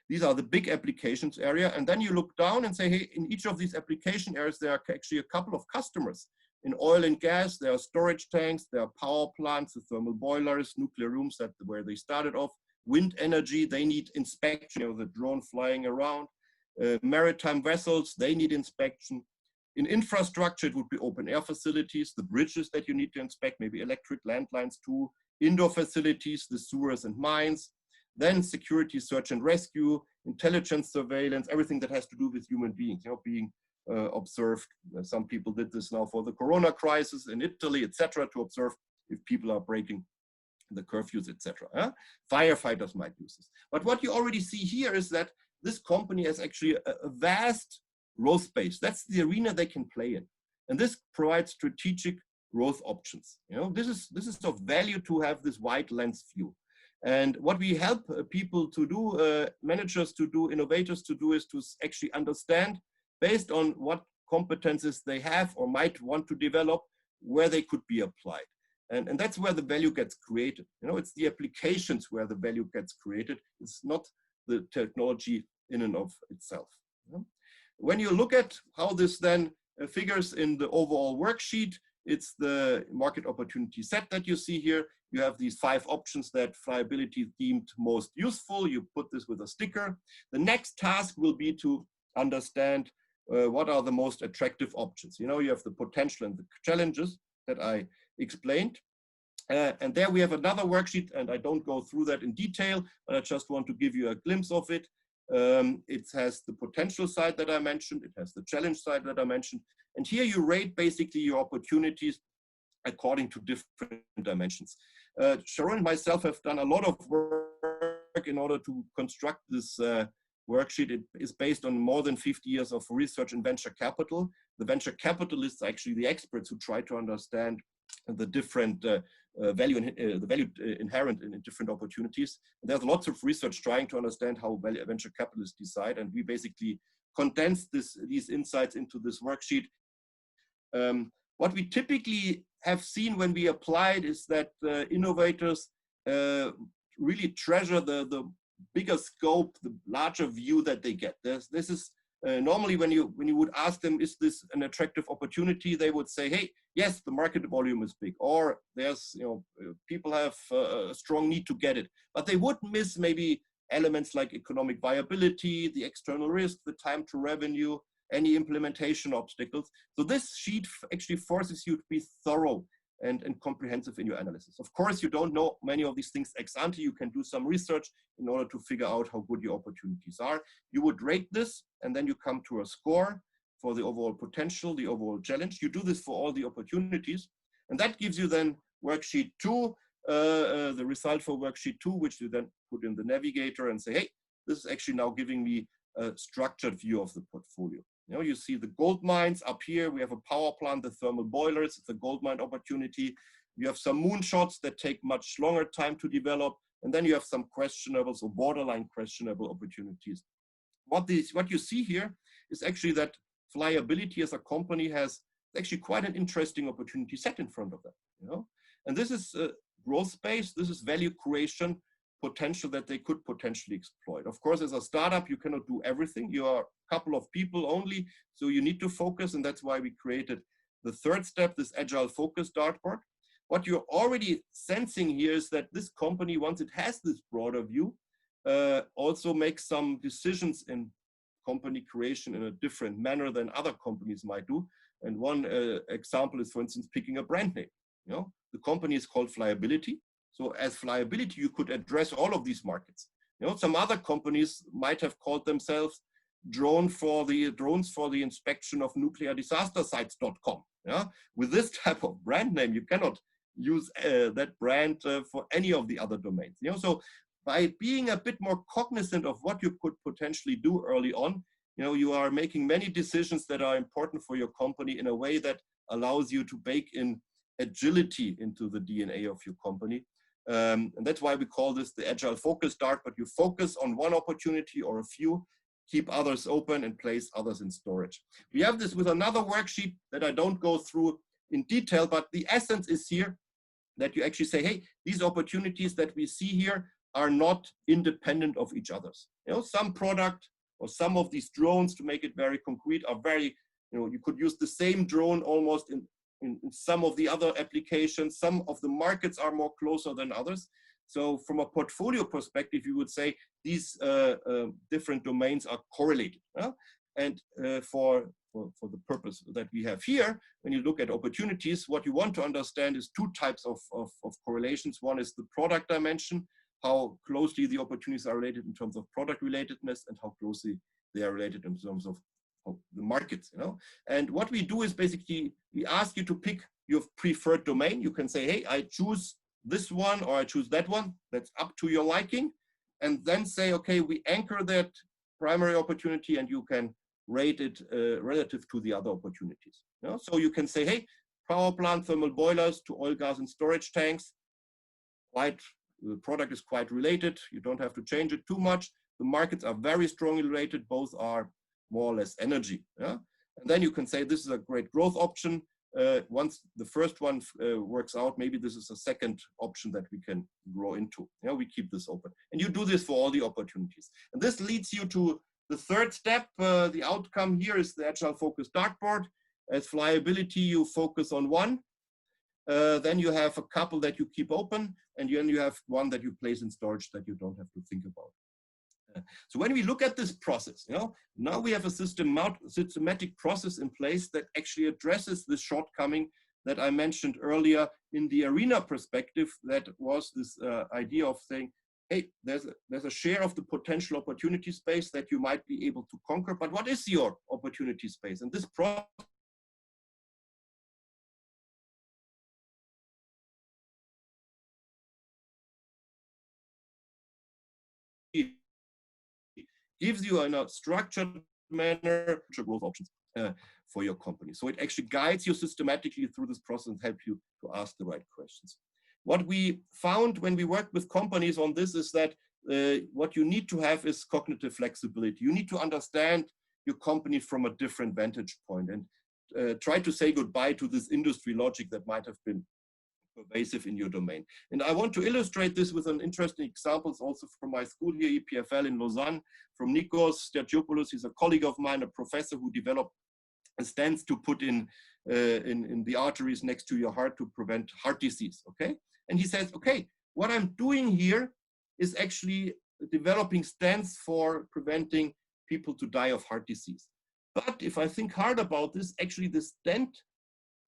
These are the big applications area. And then you look down and say, hey, in each of these application areas, there are actually a couple of customers. In oil and gas, there are storage tanks, there are power plants, the thermal boilers, nuclear rooms, where they started off. Wind energy, they need inspection, the drone flying around. Maritime vessels, they need inspection. In infrastructure, it would be open air facilities, the bridges that you need to inspect, maybe electric landlines too. Indoor facilities, the sewers and mines. Then security, search and rescue, intelligence surveillance, everything that has to do with human beings, being observed. Some people did this now for the Corona crisis in Italy, etc., to observe if people are breaking the curfews, etc. Firefighters might use this. But what you already see here is that this company has actually a vast growth space. That's the arena they can play in. And this provides strategic growth options. This is of value to have this wide lens view. And what we help people to do, managers to do, innovators to do, is to actually understand, based on what competences they have or might want to develop, where they could be applied. And that's where the value gets created. It's the applications where the value gets created. It's not the technology in and of itself. When you look at how this then figures in the overall worksheet, it's the market opportunity set that you see here. You have these 5 options that flyability deemed most useful. You put this with a sticker. The next task will be to understand what are the most attractive options. You have the potential and the challenges that I explained. And there we have another worksheet, and I don't go through that in detail, but I just want to give you a glimpse of it. It has the potential side that I mentioned. It has the challenge side that I mentioned. And here you rate basically your opportunities according to different dimensions. Sharon and myself have done a lot of work in order to construct this worksheet. It is based on more than 50 years of research in venture capital. The venture capitalists are actually the experts who try to understand the different value inherent in different opportunities. And there's lots of research trying to understand how venture capitalists decide, and we basically condensed these insights into this worksheet. What we typically have seen when we applied is that innovators really treasure the bigger scope, the larger view that they get. This is normally when you would ask them, is this an attractive opportunity? They would say, hey, yes, the market volume is big, or there's, people have a strong need to get it, but they would miss maybe elements like economic viability, the external risk, the time to revenue, any implementation obstacles. So this sheet actually forces you to be thorough and comprehensive in your analysis. Of course, you don't know many of these things ex ante. You can do some research in order to figure out how good your opportunities are. You would rate this, and then you come to a score for the overall potential, the overall challenge. You do this for all the opportunities, and that gives you then worksheet 2, the result for worksheet 2, which you then put in the Navigator and say, hey, this is actually now giving me a structured view of the portfolio. You see the gold mines up here. We have a power plant, the thermal boilers. It's a gold mine opportunity. You have some moonshots that take much longer time to develop. And then you have some questionable or borderline questionable opportunities. What you see here is actually that flyability as a company has actually quite an interesting opportunity set in front of them. And this is growth space. This is value creation potential that they could potentially exploit. Of course, as a startup, you cannot do everything. You are a couple of people only, so you need to focus, and that's why we created the third step, this agile focus dartboard. What you're already sensing here is that this company, once it has this broader view, also makes some decisions in company creation in a different manner than other companies might do. And one example is, for instance, picking a brand name. You know, the company is called Flyability. So as Flyability, you could address all of these markets. You know, some other companies might have called themselves drones for the inspection of nuclear disaster sites.com. Yeah? With this type of brand name, you cannot use that brand for any of the other domains. You know, so by being a bit more cognizant of what you could potentially do early on, you know, you are making many decisions that are important for your company in a way that allows you to bake in agility into the DNA of your company. And that's why we call this the agile focus dart, but you focus on one opportunity or a few, keep others open and place others in storage. We have this with another worksheet that I don't go through in detail, but the essence is here that you actually say, hey, these opportunities that we see here are not independent of each other. You know, some product or some of these drones, to make it very concrete, are very, you know, you could use the same drone almost in some of the other applications. Some of the markets are more closer than others. So from a portfolio perspective, you would say these different domains are correlated. And for the purpose that we have here, when you look at opportunities, what you want to understand is two types of correlations. One is the product dimension, how closely the opportunities are related in terms of product relatedness, and how closely they are related in terms of the markets, you know. And what we do is basically, we ask you to pick your preferred domain. You can say, hey, I choose this one or I choose that one. That's up to your liking. And then say, okay, we anchor that primary opportunity and you can rate it relative to the other opportunities. You know? So you can say, hey, power plant, thermal boilers to oil, gas, and storage tanks. The product is quite related. You don't have to change it too much. The markets are very strongly related. Both are more or less energy. Yeah? And then you can say this is a great growth option. Once the first one works out, maybe this is a second option that we can grow into. Yeah, we keep this open. And you do this for all the opportunities. And this leads you to the third step. The outcome here is the agile focus dartboard. As Flyability, you focus on one. Then you have a couple that you keep open, and then you have one that you place in storage that you don't have to think about. So when we look at this process, you know, now we have a systematic process in place that actually addresses this shortcoming that I mentioned earlier in the arena perspective. That was this idea of saying, hey, there's a share of the potential opportunity space that you might be able to conquer, but what is your opportunity space? And this process gives you in a structured manner growth options for your company. So it actually guides you systematically through this process and helps you to ask the right questions. What we found when we worked with companies on this is that what you need to have is cognitive flexibility. You need to understand your company from a different vantage point and try to say goodbye to this industry logic that might have been pervasive in your domain. And I want to illustrate this with an interesting examples also from my school here, EPFL in Lausanne, from Nikos Stergiopoulos. He's a colleague of mine, a professor who developed stents to put in the arteries next to your heart to prevent heart disease, okay? And he says, okay, what I'm doing here is actually developing stents for preventing people to die of heart disease. But if I think hard about this, actually the stent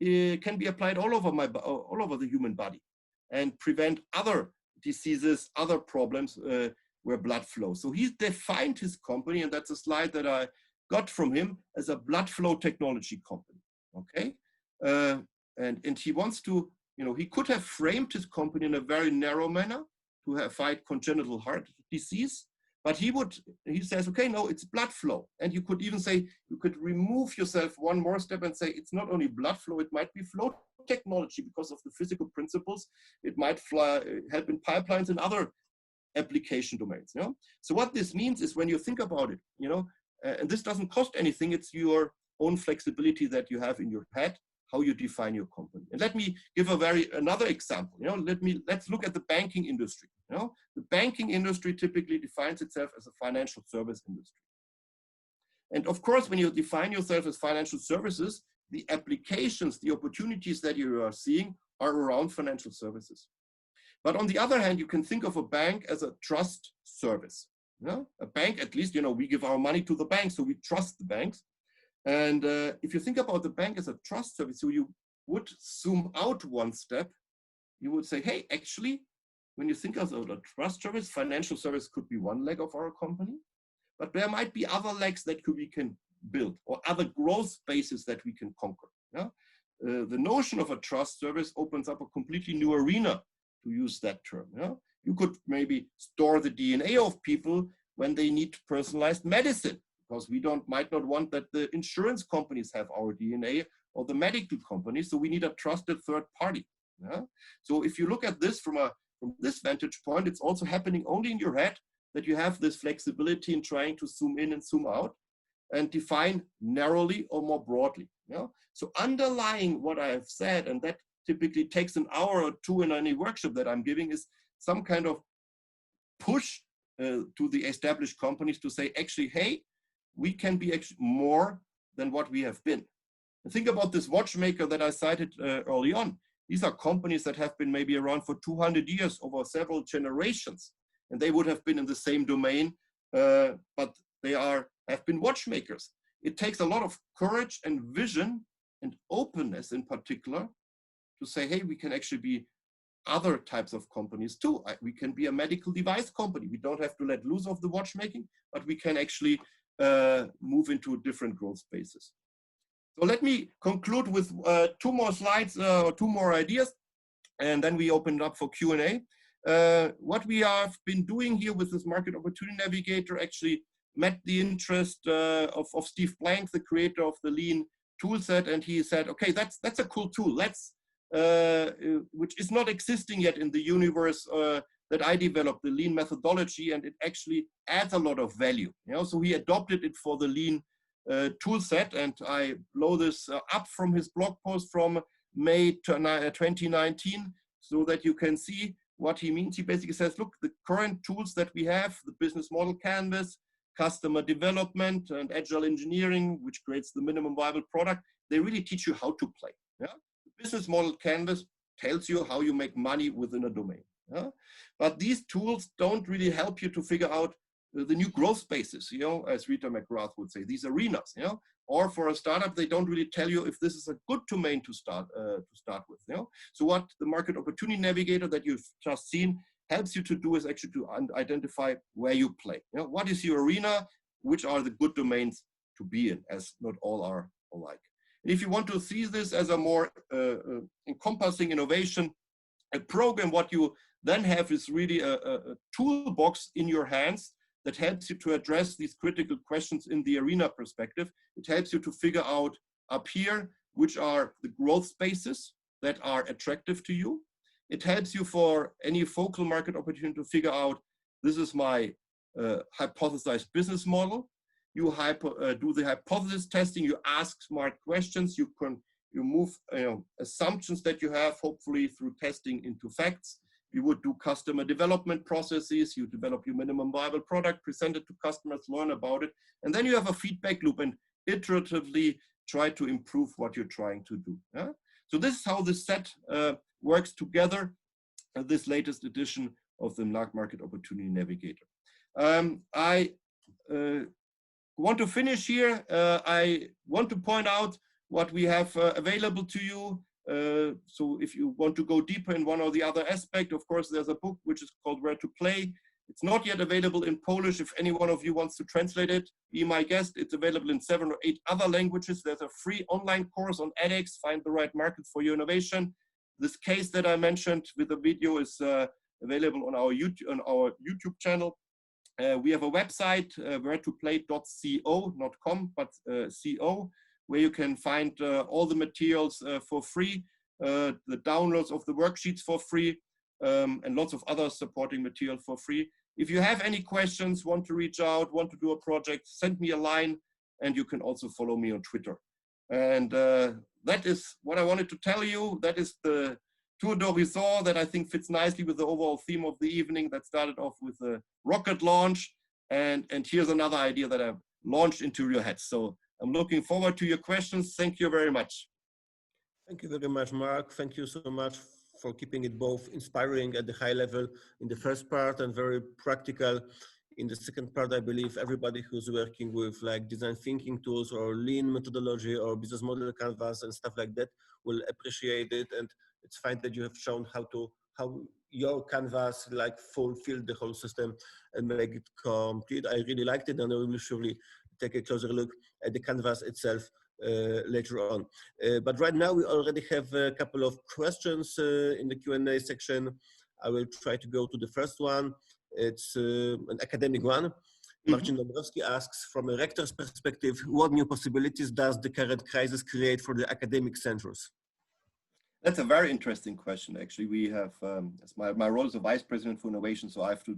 can be applied all over the human body and prevent other diseases, other problems where blood flows. So he's defined his company, and that's a slide that I got from him, as a blood flow technology company. Okay, and he wants to, you know, he could have framed his company in a very narrow manner to fight congenital heart disease, but he says, okay, no, it's blood flow. And you could even say, you could remove yourself one more step and say, it's not only blood flow, it might be flow technology because of the physical principles. It might help in pipelines and other application domains. You know? So what this means is, when you think about it, you know, and this doesn't cost anything, it's your own flexibility that you have in your head, how you define your company. And let me give another example. Let's look at the banking industry. The banking industry typically defines itself as a financial service industry. And of course, when you define yourself as financial services, the applications, the opportunities that you are seeing are around financial services. But on the other hand, you can think of a bank as a trust service. A bank, at least, we give our money to the bank, so we trust the banks. And if you think about the bank as a trust service, so you would zoom out one step, you would say, hey, actually, when you think of a trust service, financial service could be one leg of our company. But there might be other legs that we can build, or other growth spaces that we can conquer. The notion of a trust service opens up a completely new arena, to use that term. You could maybe store the DNA of people when they need personalized medicine, because we might not want that the insurance companies have our DNA or the medical companies, so we need a trusted third party. So if you look at this from this vantage point, it's also happening only in your head, that you have this flexibility in trying to zoom in and zoom out and define narrowly or more broadly. So underlying what I have said, and that typically takes an hour or two in any workshop that I'm giving, is some kind of push to the established companies to say, actually, hey, we can be actually more than what we have been. And think about this watchmaker that I cited early on. These are companies that have been maybe around for 200 years, over several generations. And they would have been in the same domain, but they have been watchmakers. It takes a lot of courage and vision and openness in particular to say, hey, we can actually be other types of companies too. We can be a medical device company. We don't have to let loose of the watchmaking, but we can actually move into different growth spaces. So let me conclude with two more slides, or two more ideas, and then we open it up for Q&A. What we have been doing here with this Market Opportunity Navigator actually met the interest of Steve Blank, the creator of the Lean toolset, and he said, okay, that's a cool tool. Which is not existing yet in the universe that I developed, the Lean methodology, and it actually adds a lot of value. So he adopted it for the Lean toolset, and I blow this up from his blog post from May 2019, so that you can see what he means. He basically says, look, the current tools that we have, the business model canvas, customer development, and agile engineering, which creates the minimum viable product, they really teach you how to play. The business model canvas tells you how you make money within a domain. But these tools don't really help you to figure out the new growth spaces, as Rita McGrath would say, these arenas, or for a startup, they don't really tell you if this is a good domain to start with. So what the Market Opportunity Navigator that you've just seen helps you to do is actually to identify where you play. What is your arena? Which are the good domains to be in, as not all are alike. And if you want to see this as a more encompassing innovation program, what you then have is really a toolbox in your hands that helps you to address these critical questions in the arena perspective. It helps you to figure out up here, which are the growth spaces that are attractive to you. It helps you for any focal market opportunity to figure out, this is my hypothesized business model. You do the hypothesis testing, you ask smart questions, you move assumptions that you have, hopefully through testing, into facts. You would do customer development processes, you develop your minimum viable product, present it to customers, learn about it, and then you have a feedback loop and iteratively try to improve what you're trying to do. So this is how this set works together, this latest edition of the Market Opportunity Navigator. I want to finish here. I want to point out what we have available to you. So if you want to go deeper in one or the other aspect, of course, there's a book which is called Where to Play. It's not yet available in Polish. If any one of you wants to translate it, be my guest. It's available in 7 or 8 other languages. There's a free online course on edX, Find the Right Market for Your Innovation. This case that I mentioned with the video is available on our YouTube channel. We have a website, wheretoplay.co, not com, but co, where you can find all the materials for free, the downloads of the worksheets for free, and lots of other supporting material for free. If you have any questions, want to reach out, want to do a project, send me a line, and you can also follow me on Twitter. And that is what I wanted to tell you. That is the tour d'horizon that I think fits nicely with the overall theme of the evening that started off with a rocket launch. And here's another idea that I've launched into your heads. So I'm looking forward to your questions. Thank you very much. Thank you very much, Marc. Thank you so much for keeping it both inspiring at the high level in the first part and very practical in the second part. I believe everybody who's working with like design thinking tools or lean methodology or business model canvas and stuff like that will appreciate it. And it's fine that you have shown how your canvas like fulfill the whole system and make it complete. I really liked it, and I will surely take a closer look at the canvas itself later on. But right now we already have a couple of questions in the Q&A section. I will try to go to the first one. It's an academic one. Marcin Dąbrowski asks, from a rector's perspective, what new possibilities does the current crisis create for the academic centers? That's a very interesting question. Actually, we have, as my role is a vice president for innovation, so I have to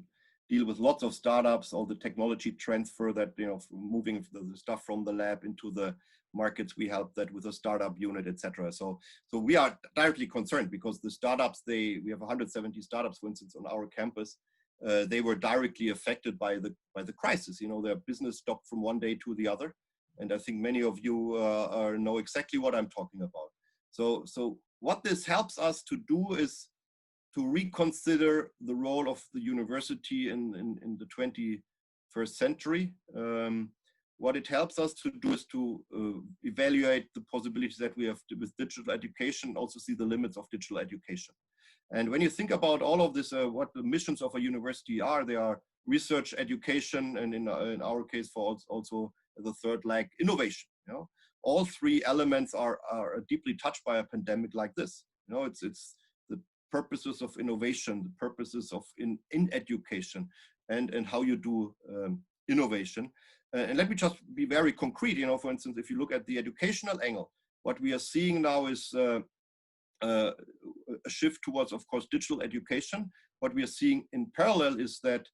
deal with lots of startups, all the technology transfer that, moving the stuff from the lab into the markets. We help that with a startup unit, etc. So we are directly concerned because the startups, we have 170 startups, for instance, on our campus. They were directly affected by the crisis. Their business stopped from one day to the other. And I think many of you know exactly what I'm talking about. So what this helps us to do is to reconsider the role of the university in the 21st century. What it helps us to do is to evaluate the possibilities that we have with digital education, also see the limits of digital education. And when you think about all of this, what the missions of a university are, they are research, education, and in our case, for also the third leg, innovation. All three elements are deeply touched by a pandemic like this. It's the purposes of innovation, the purposes of in education, and how you do innovation. And let me just be very concrete. For instance, if you look at the educational angle, what we are seeing now is a shift towards, of course, digital education. What we are seeing in parallel is that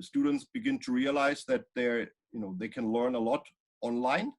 students begin to realize that they can learn a lot online.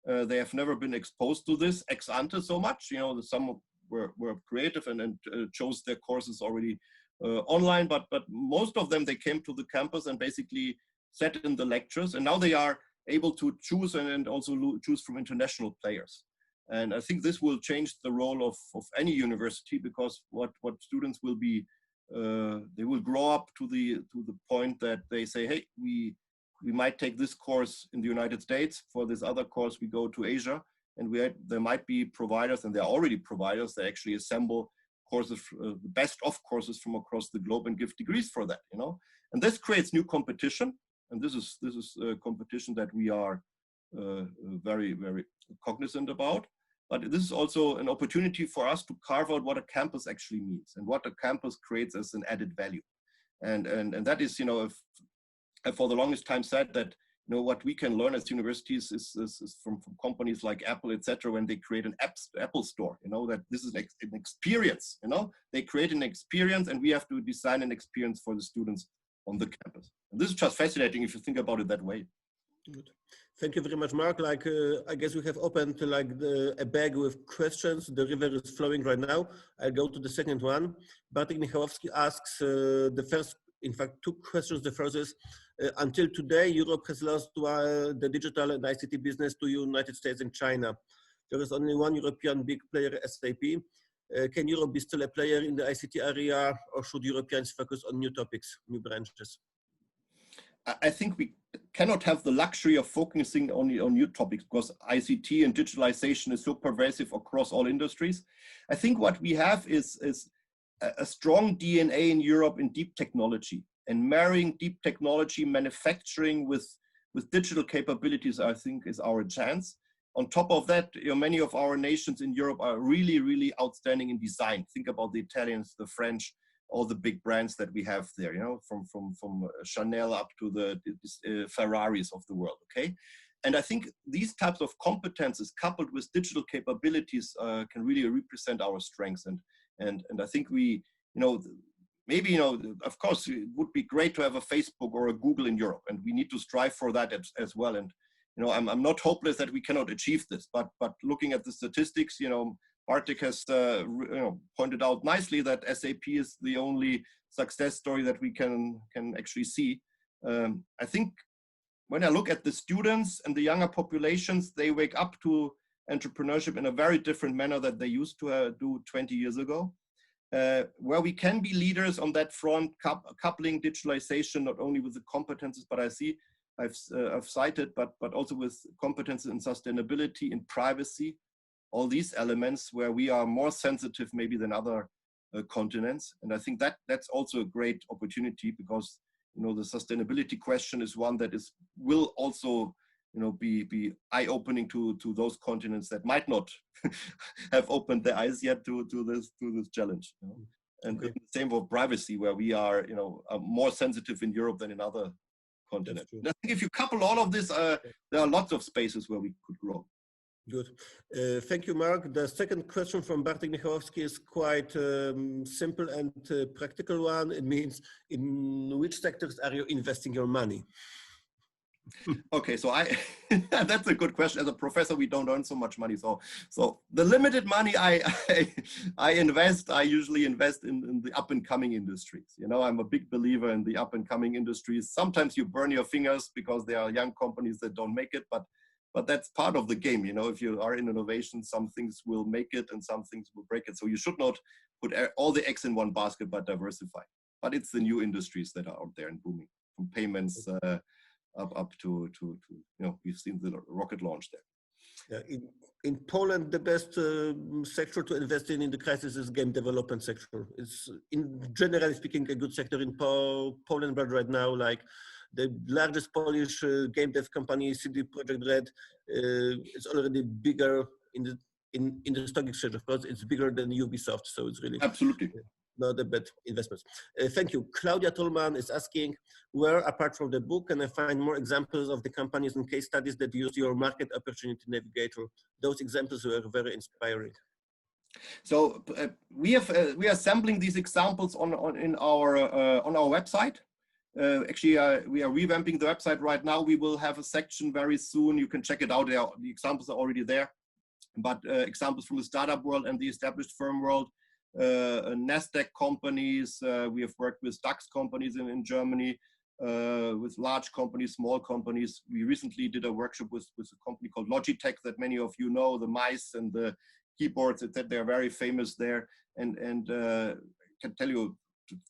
They have never been exposed to this ex ante so much. Some were creative and chose their courses already online, but most of them, they came to the campus and basically sat in the lectures, and now they are able to choose and also choose from international players. And I think this will change the role of any university, because what students will be, they will grow up to the point that they say, hey, we might take this course in the United States. For this other course, we go to Asia, and there might be providers, and there are already providers that actually assemble courses, the best of courses from across the globe, and give degrees for that. And this creates new competition, and this is a competition that we are very, very cognizant about. But this is also an opportunity for us to carve out what a campus actually means and what a campus creates as an added value. And that is, if for the longest time said that, what we can learn as universities is from companies like Apple, etc., when they create an Apple store, that this is an experience, they create an experience, and we have to design an experience for the students on the campus. And this is just fascinating if you think about it that way. Good. Thank you very much, Marc. I guess we have opened a bag with questions. The river is flowing right now. I'll go to the second one. Bartek Michałowski asks the first, in fact, two questions. The first is, until today, Europe has lost the digital and ICT business to United States and China. There is only one European big player, SAP. Can Europe be still a player in the ICT area, or should Europeans focus on new topics, new branches? I think we cannot have the luxury of focusing only on new topics, because ICT and digitalization is so pervasive across all industries. I think what we have is a strong DNA in Europe in deep technology, and marrying deep technology manufacturing with digital capabilities, I think, is our chance. On top of that, many of our nations in Europe are really, really outstanding in design. Think about the Italians, the French, all the big brands that we have there, from Chanel up to the Ferraris of the world, okay? And I think these types of competences coupled with digital capabilities can really represent our strengths. And I think we, maybe, of course, it would be great to have a Facebook or a Google in Europe, and we need to strive for that as well. And I'm not hopeless that we cannot achieve this, but looking at the statistics, Marc has pointed out nicely that SAP is the only success story that we can actually see. I think when I look at the students and the younger populations, they wake up to entrepreneurship in a very different manner that they used to do 20 years ago. Where we can be leaders on that front, coupling digitalization not only with the competences, but I've cited, but also with competences in sustainability, in privacy, all these elements where we are more sensitive maybe than other continents. And I think that's also a great opportunity, because the sustainability question is one that will also be eye-opening to those continents that might not have opened their eyes yet to this challenge. And the same for privacy, where we are more sensitive in Europe than in other continents. I think if you couple all of this, there are lots of spaces where we could grow. Good. Thank you, Marc. The second question from Bartek Michalowski is quite simple and practical one. It means, in which sectors are you investing your money? Okay, so that's a good question. As a professor, we don't earn so much money. So the limited money I invest, I usually invest in the up and coming industries. I'm a big believer in the up and coming industries. Sometimes you burn your fingers because there are young companies that don't make it, but that's part of the game. If you are in innovation, some things will make it and some things will break it. So you should not put all the eggs in one basket, but diversify. But it's the new industries that are out there and booming, from payments up to we've seen the rocket launch there. Yeah, in Poland, the best sector to invest in the crisis is game development sector. It's, in generally speaking, a good sector in Poland, but right now, like the largest Polish game dev company, CD Projekt Red, is already bigger in the stock exchange. Of course, it's bigger than Ubisoft, so it's really absolutely not a bad investment. Thank you. Claudia Tolman is asking, where, apart from the book, can I find more examples of the companies and case studies that use your market opportunity navigator? Those examples were very inspiring. So we are assembling these examples on our website. Actually, we are revamping the website right now. We will have a section very soon. You can check it out. The examples are already there. But examples from the startup world and the established firm world, NASDAQ companies. We have worked with DAX companies in Germany, with large companies, small companies. We recently did a workshop with a company called Logitech that many of you know, the mice and the keyboards, that they're very famous there. And can tell you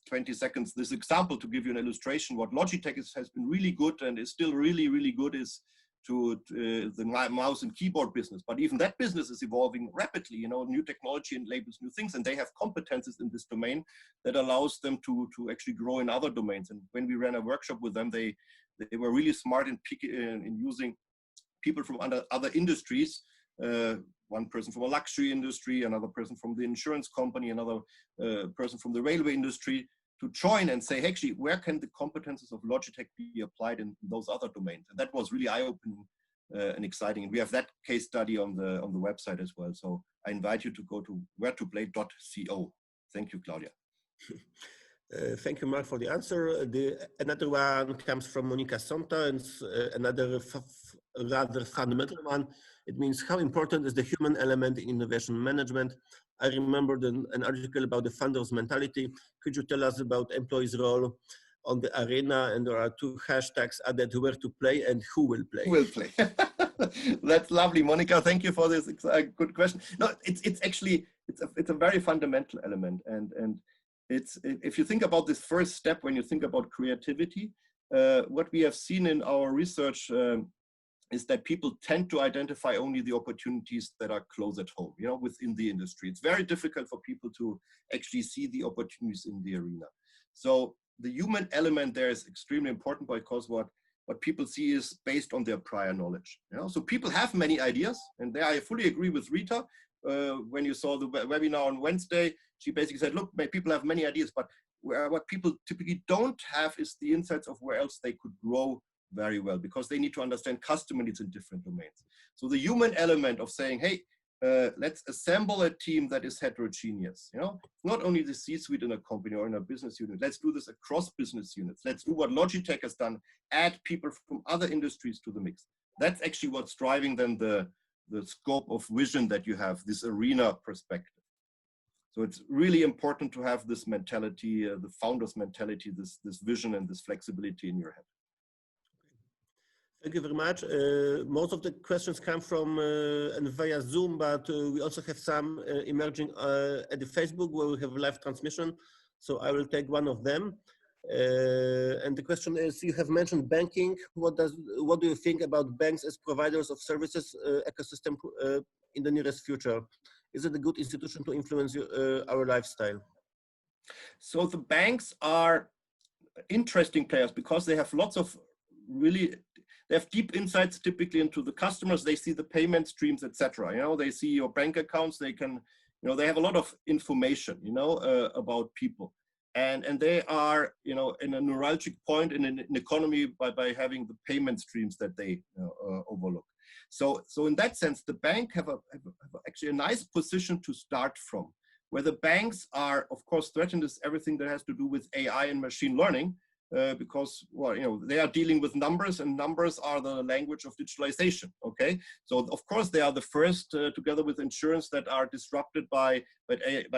20 seconds this example to give you an illustration. What Logitech has been really good and is still really, really good is to the mouse and keyboard business. But even that business is evolving rapidly. New technology enables new things, and they have competences in this domain that allows them to actually grow in other domains. And when we ran a workshop with them, they were really smart in using people from other industries. One person from a luxury industry, another person from the insurance company, another person from the railway industry, to join and say, hey, actually, where can the competences of Logitech be applied in those other domains? And that was really eye-opening and exciting. And we have that case study on the website as well. So I invite you to go to wheretoplay.co. Thank you, Claudia. Thank you, Marc, for the answer. Another one comes from Monica Sonta, and another rather fundamental one. It means, how important is the human element in innovation management? I remembered an article about the founder's mentality. Could you tell us about employees' role on the arena? And there are two hashtags added: where to play and who will play. Who will play? That's lovely, Monica. Thank you for this good question. No, it's actually a very fundamental element, and it's, if you think about this first step, when you think about creativity, what we have seen in our research is that people tend to identify only the opportunities that are close at home, within the industry. It's very difficult for people to actually see the opportunities in the arena. So the human element there is extremely important, because what people see is based on their prior knowledge. So people have many ideas, and there I fully agree with Rita. When you saw the webinar on Wednesday, she basically said, look, people have many ideas, but what people typically don't have is the insights of where else they could grow very well, because they need to understand customer needs in different domains. So the human element of saying, hey, let's assemble a team that is heterogeneous. Not only the C-suite in a company or in a business unit. Let's do this across business units. Let's do what Logitech has done, add people from other industries to the mix. that's actually what's driving then the scope of vision that you have, this arena perspective. So it's really important to have this mentality, the founder's mentality, this vision and this flexibility in your head. Thank you very much. Most of the questions come from and via Zoom, but we also have some emerging at the Facebook where we have live transmission. So I will take one of them. And the question is, you have mentioned banking. What do you think about banks as providers of services ecosystem in the nearest future? Is it a good institution to influence our lifestyle? So the banks are interesting players because they have lots of they have deep insights typically into the customers. They see the payment streams, etc. You know, they see your bank accounts. They can, you know, they have a lot of information, you know, about people. And they are, you know, in a neuralgic point in an economy by having the payment streams that they overlook. So in that sense, the bank have actually a nice position to start from. Where the banks are, of course, threatened is everything that has to do with AI and machine learning, because, well, you know, they are dealing with numbers, and numbers are the language of digitalization. Okay, so of course they are the first, together with insurance, that are disrupted by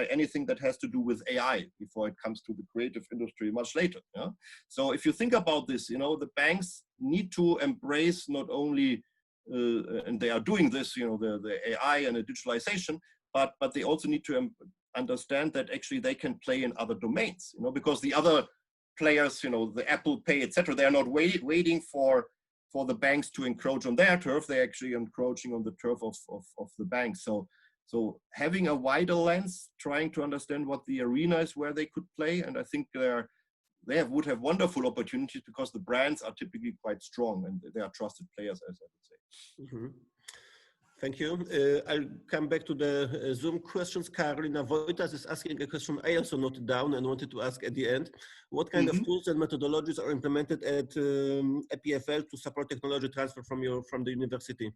anything that has to do with AI before it comes to the creative industry much later. Yeah? So if you think about this, you know, the banks need to embrace not only and they are doing this, you know, the AI and the digitalization, but they also need to understand that actually they can play in other domains, you know, because the other players, you know, the Apple Pay, etc., they are not waiting for the banks to encroach on their turf. They're actually encroaching on the turf of the banks. So having a wider lens, trying to understand what the arena is where they could play, and I think would have wonderful opportunities because the brands are typically quite strong and they are trusted players, as I would say. Mm-hmm. Thank you. I'll come back to the Zoom questions. Carolina Wojtas is asking a question I also noted down and wanted to ask at the end. What kind of tools and methodologies are implemented at EPFL to support technology transfer from the university?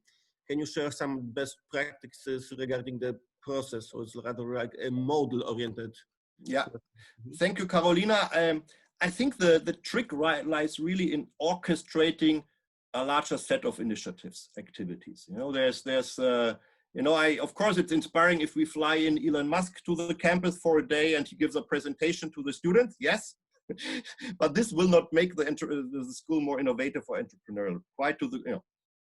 Can you share some best practices regarding the process, or it's rather like a model-oriented? Yeah, thank you, Carolina. I think the trick lies really in orchestrating a larger set of initiatives, activities. You know, there's you know, of course it's inspiring if we fly in Elon Musk to the campus for a day and he gives a presentation to the students, yes, but this will not make the school more innovative or entrepreneurial. Quite to the,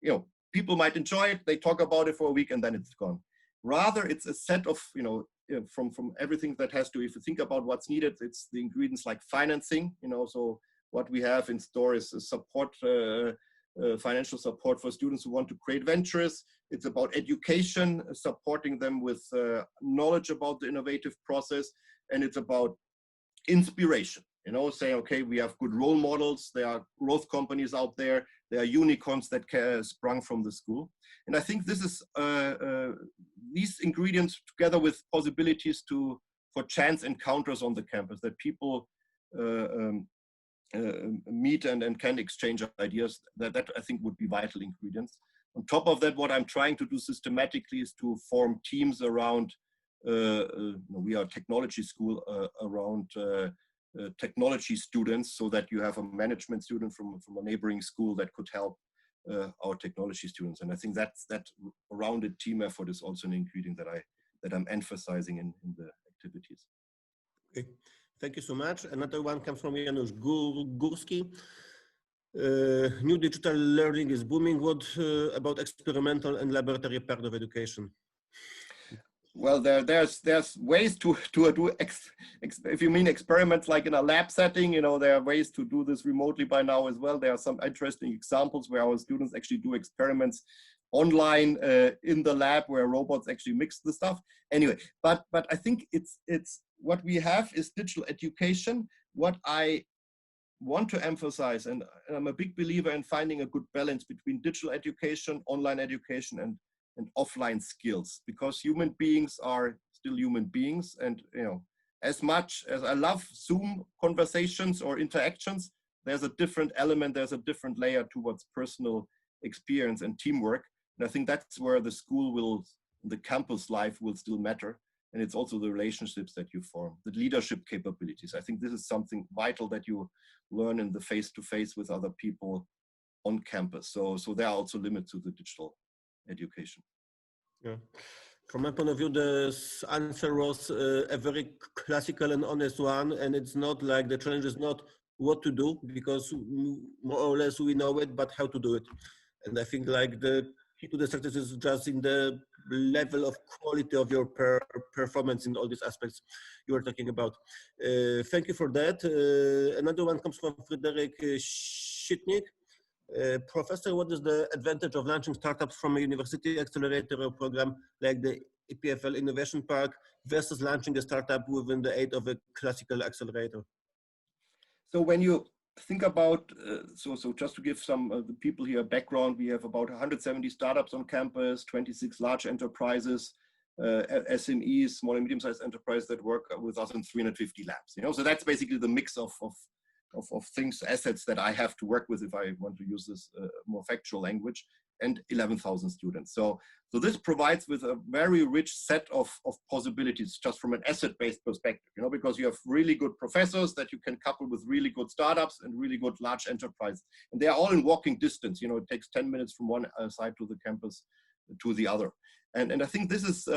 you know, people might enjoy it, they talk about it for a week and then it's gone. Rather, it's a set of, you know, from everything that has to, if you think about what's needed, it's the ingredients like financing, you know, so what we have in store is a support, financial support for students who want to create ventures. It's about education, supporting them with knowledge about the innovative process, and it's about inspiration, you know, saying, okay, we have good role models, there are growth companies out there, there are unicorns that sprung from the school. And I think this is, these ingredients together with possibilities for chance encounters on the campus, that people meet and can exchange ideas, that I think would be vital ingredients. On top of that, what I'm trying to do systematically is to form teams around, we are a technology school, around technology students, so that you have a management student from a neighboring school that could help our technology students. And I think that rounded team effort is also an ingredient that I'm emphasizing in the activities. Okay. Thank you so much. Another one comes from Janusz Górski. New digital learning is booming. What about experimental and laboratory part of education? Well, there's ways to do, if you mean experiments like in a lab setting, you know, there are ways to do this remotely by now as well. There are some interesting examples where our students actually do experiments online in the lab where robots actually mix the stuff. Anyway, but I think it's what we have is digital education. What I want to emphasize, and I'm a big believer in finding a good balance between digital education, online education, and offline skills, because human beings are still human beings. And, you know, as much as I love Zoom conversations or interactions, there's a different element, there's a different layer towards personal experience and teamwork. And I think that's where the school the campus life will still matter. And it's also the relationships that you form, the leadership capabilities. I think this is something vital that you learn in the face-to-face with other people on campus. So there are also limits to the digital education. Yeah. From my point of view, the answer was a very classical and honest one, and it's not like the challenge is not what to do, because more or less we know it, but how to do it. And I think like the key to the success is just in the level of quality of your performance in all these aspects you were talking about. Thank you for that. Another one comes from Frederick Shitnik. Professor, what is the advantage of launching startups from a university accelerator or program like the EPFL Innovation Park versus launching a startup within the aid of a classical accelerator? So when you think about, so just to give some of the people here background, we have about 170 startups on campus, 26 large enterprises, SMEs, small and medium-sized enterprises that work with us in 350 labs. You know, so that's basically the mix of things, assets that I have to work with if I want to use this more factual language, and 11,000 students. So this provides with a very rich set of possibilities just from an asset-based perspective, you know, because you have really good professors that you can couple with really good startups and really good large enterprises. And they are all in walking distance. You know, it takes 10 minutes from one side to the campus to the other. And I think this is,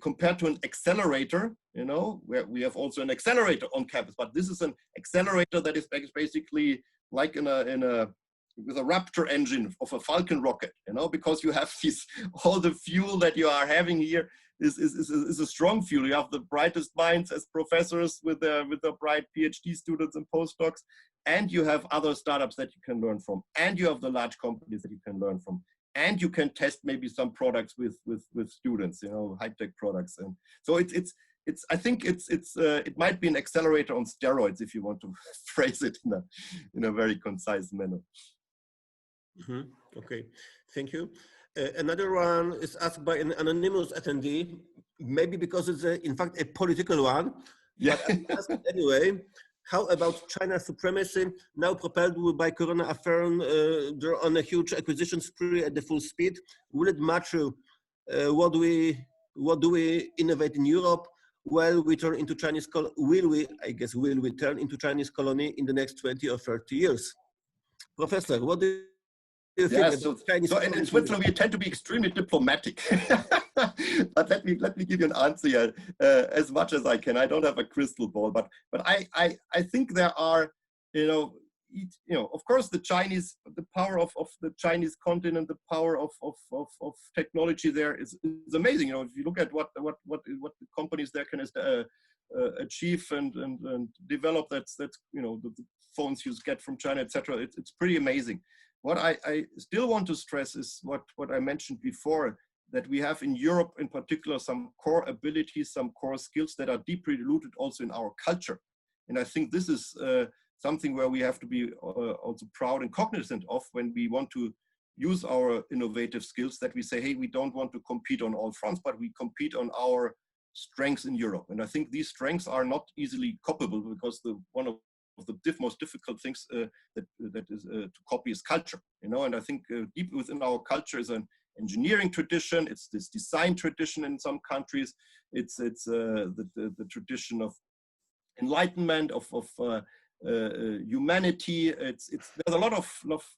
compared to an accelerator, you know, where we have also an accelerator on campus, but this is an accelerator that is basically like with a Raptor engine of a Falcon rocket, you know, because you have all the fuel that you are having here is a strong fuel. You have the brightest minds as professors with the bright PhD students and postdocs, and you have other startups that you can learn from, and you have the large companies that you can learn from. And you can test maybe some products with students, you know, high-tech products. And so I think it might be an accelerator on steroids, if you want to phrase it in a very concise manner. Mm-hmm. Okay, thank you. Another one is asked by an anonymous attendee, maybe because it's in fact a political one. Yeah. But I'll ask it anyway. How about China's supremacy, now propelled by Corona affirm they're on a huge acquisition spree at the full speed? Will it matter what do we innovate in Europe? Will we turn into Chinese will we turn into Chinese colony in the next 20 or 30 years? Professor, what do you think about Chinese in Switzerland we tend to be extremely diplomatic. But let me give you an answer here as much as I can. I don't have a crystal ball, but I think there are, you know, of course the power of the Chinese continent, the power of technology there is amazing. You know, if you look at what the companies there can achieve and develop, that's you know, the phones you get from China, etc. It's pretty amazing. What I still want to stress is what I mentioned before, that we have in Europe in particular some core abilities, some core skills that are deeply rooted also in our culture. And I think this is something where we have to be also proud and cognizant of when we want to use our innovative skills, that we say, hey, we don't want to compete on all fronts, but we compete on our strengths in Europe. And I think these strengths are not easily copyable, because one of the most difficult things that is to copy is culture, you know. And I think deep within our culture is an engineering tradition. It's this design tradition in some countries. It's the tradition of enlightenment, of humanity. There's a lot of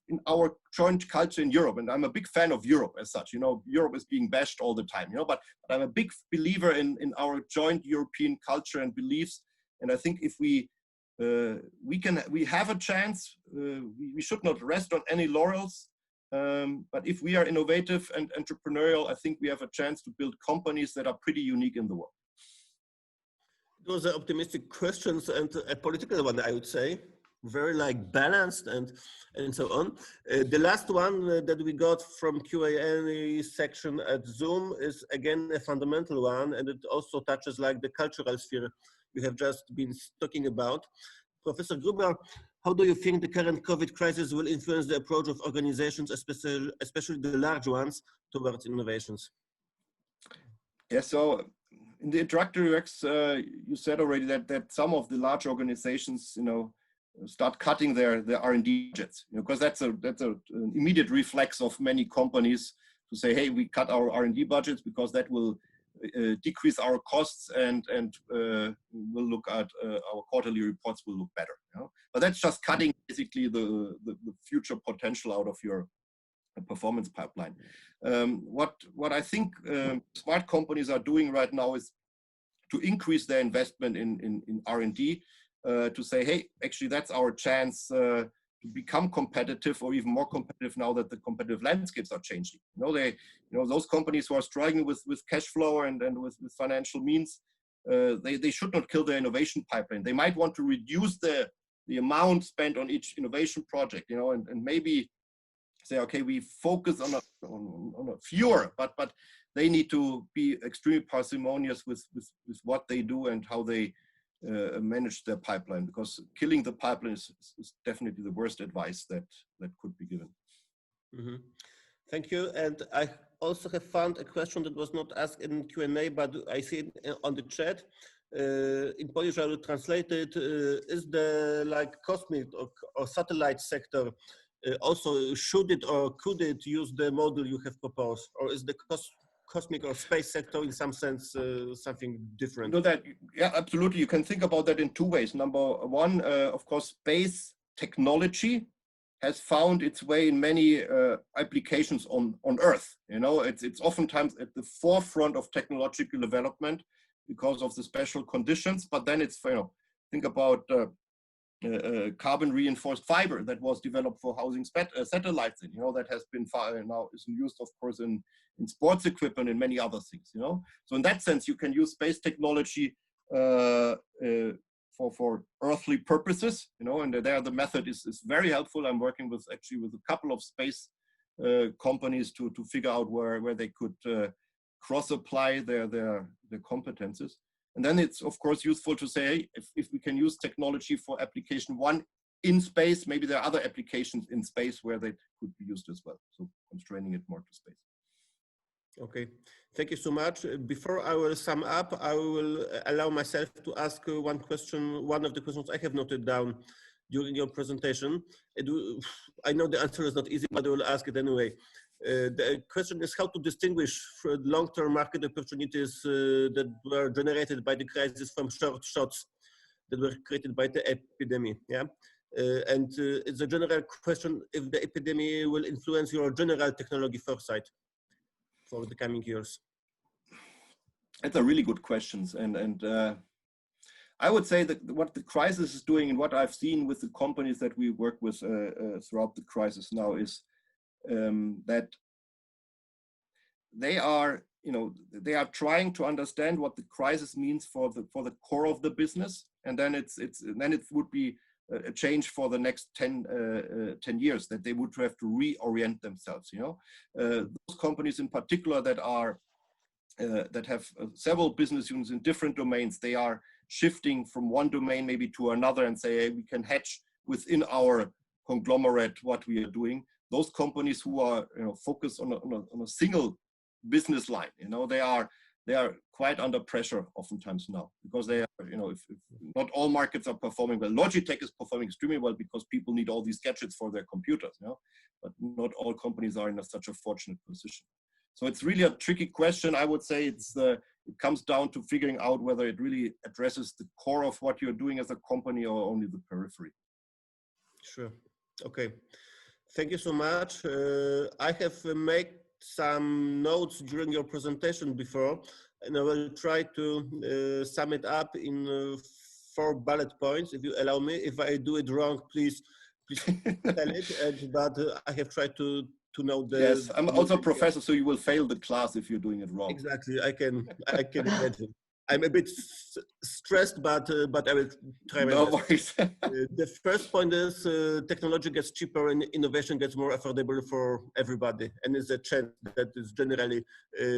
in our joint culture in Europe, and I'm a big fan of Europe as such. You know, Europe is being bashed all the time, you know, but I'm a big believer in our joint European culture and beliefs. And I think if we have a chance. We should not rest on any laurels. But if we are innovative and entrepreneurial, I think we have a chance to build companies that are pretty unique in the world. Those are optimistic questions and a political one, I would say, very like balanced and so on. The last one that we got from Q&A section at Zoom is again a fundamental one, and it also touches like the cultural sphere you have just been talking about. Professor Gruber, how do you think the current COVID crisis will influence the approach of organizations, especially the large ones, towards innovations? Yeah, so in the introductory remarks, you said already that some of the large organizations, you know, start cutting their R&D budgets, you know, because that's an immediate reflex of many companies to say, hey, we cut our R&D budgets because that will decrease our costs, and we'll look at our quarterly reports will look better. You know? But that's just cutting basically the future potential out of your performance pipeline. What I think smart companies are doing right now is to increase their investment in R&D, to say, hey, actually that's our chance to become competitive, or even more competitive now that the competitive landscapes are changing. Those companies who are struggling with cash flow and with financial means, they should not kill their innovation pipeline. They might want to reduce the amount spent on each innovation project, and maybe say, okay, we focus on a fewer, but they need to be extremely parsimonious with what they do and how they manage their pipeline, because killing the pipeline is definitely the worst advice that could be given. Mm-hmm. Thank you. And I also have found a question that was not asked in Q&A, but I see it on the chat. In Polish, I will translate it. Is the cosmic or satellite sector also should it or could it use the model you have proposed, or is the cosmic or space sector in some sense something different? Yeah, absolutely. You can think about that in two ways. Number one, of course, space technology has found its way in many applications on Earth. It's oftentimes at the forefront of technological development because of the special conditions. But then it's, think about carbon reinforced fiber that was developed for housing satellites. That has been now is used, of course, in sports equipment and many other things. So in that sense, you can use space technology for earthly purposes. And there the method is very helpful. I'm working with a couple of space companies to figure out where they could cross apply their competences. And then it's, of course, useful to say, hey, if we can use technology for application one in space, maybe there are other applications in space where they could be used as well. So constraining it more to space. Okay, thank you so much. Before I will sum up, I will allow myself to ask one question, one of the questions I have noted down during your presentation. I know the answer is not easy, but I will ask it anyway. The question is how to distinguish long-term market opportunities that were generated by the crisis from short shots that were created by the epidemic. Yeah, and it's a general question if the epidemic will influence your general technology foresight for the coming years. That's a really good question, and I would say that what the crisis is doing, and what I've seen with the companies that we work with throughout the crisis now, is that they are trying to understand what the crisis means for the core of the business, and then it would be a change for the next 10 years that they would have to reorient themselves. Those companies in particular that have several business units in different domains, they are shifting from one domain maybe to another and say, hey, we can hedge within our conglomerate what we are doing. Those companies who are focused on a single business line, they are quite under pressure oftentimes now, because they are, if not all markets are performing well. Logitech is performing extremely well because people need all these gadgets for their computers, but not all companies are in such a fortunate position. So it's really a tricky question. I would say it comes down to figuring out whether it really addresses the core of what you're doing as a company or only the periphery. Sure. Okay. Thank you so much. I have made some notes during your presentation before, and I will try to sum it up in 4 bullet points, if you allow me. If I do it wrong, please tell it. But I have tried to know the. Yes, I'm also a professor, so you will fail the class if you're doing it wrong. Exactly, I can imagine. I'm a bit stressed, but I will try my best. No worries. The first point is technology gets cheaper and innovation gets more affordable for everybody, and it's a trend that is generally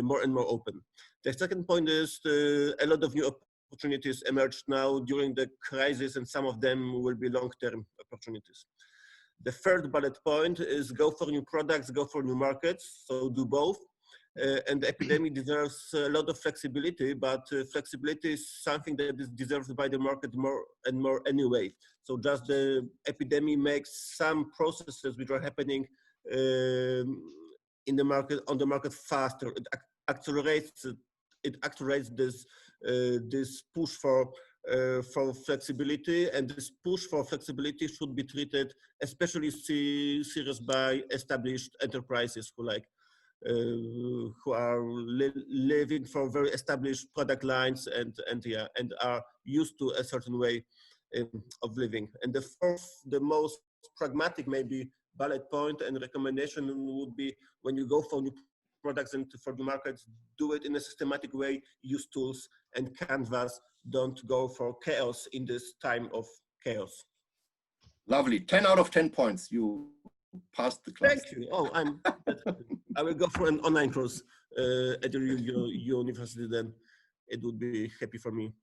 more and more open. The second point is a lot of new opportunities emerged now during the crisis, and some of them will be long-term opportunities. The third bullet point is go for new products, go for new markets, so do both. And the epidemic deserves a lot of flexibility, but flexibility is something that is deserved by the market more and more anyway. So just the epidemic makes some processes which are happening on the market faster. It accelerates it activates this push for flexibility, and this push for flexibility should be treated especially serious by established enterprises who are living for very established product lines and are used to a certain way of living. And the fourth, the most pragmatic maybe bullet point and recommendation would be, when you go for new products and for the markets, do it in a systematic way, use tools and canvas. Don't go for chaos in this time of chaos. Lovely. 10 out of 10 points. You passed the class. Thank you. Oh, I will go for an online course at your university, then it would be happy for me.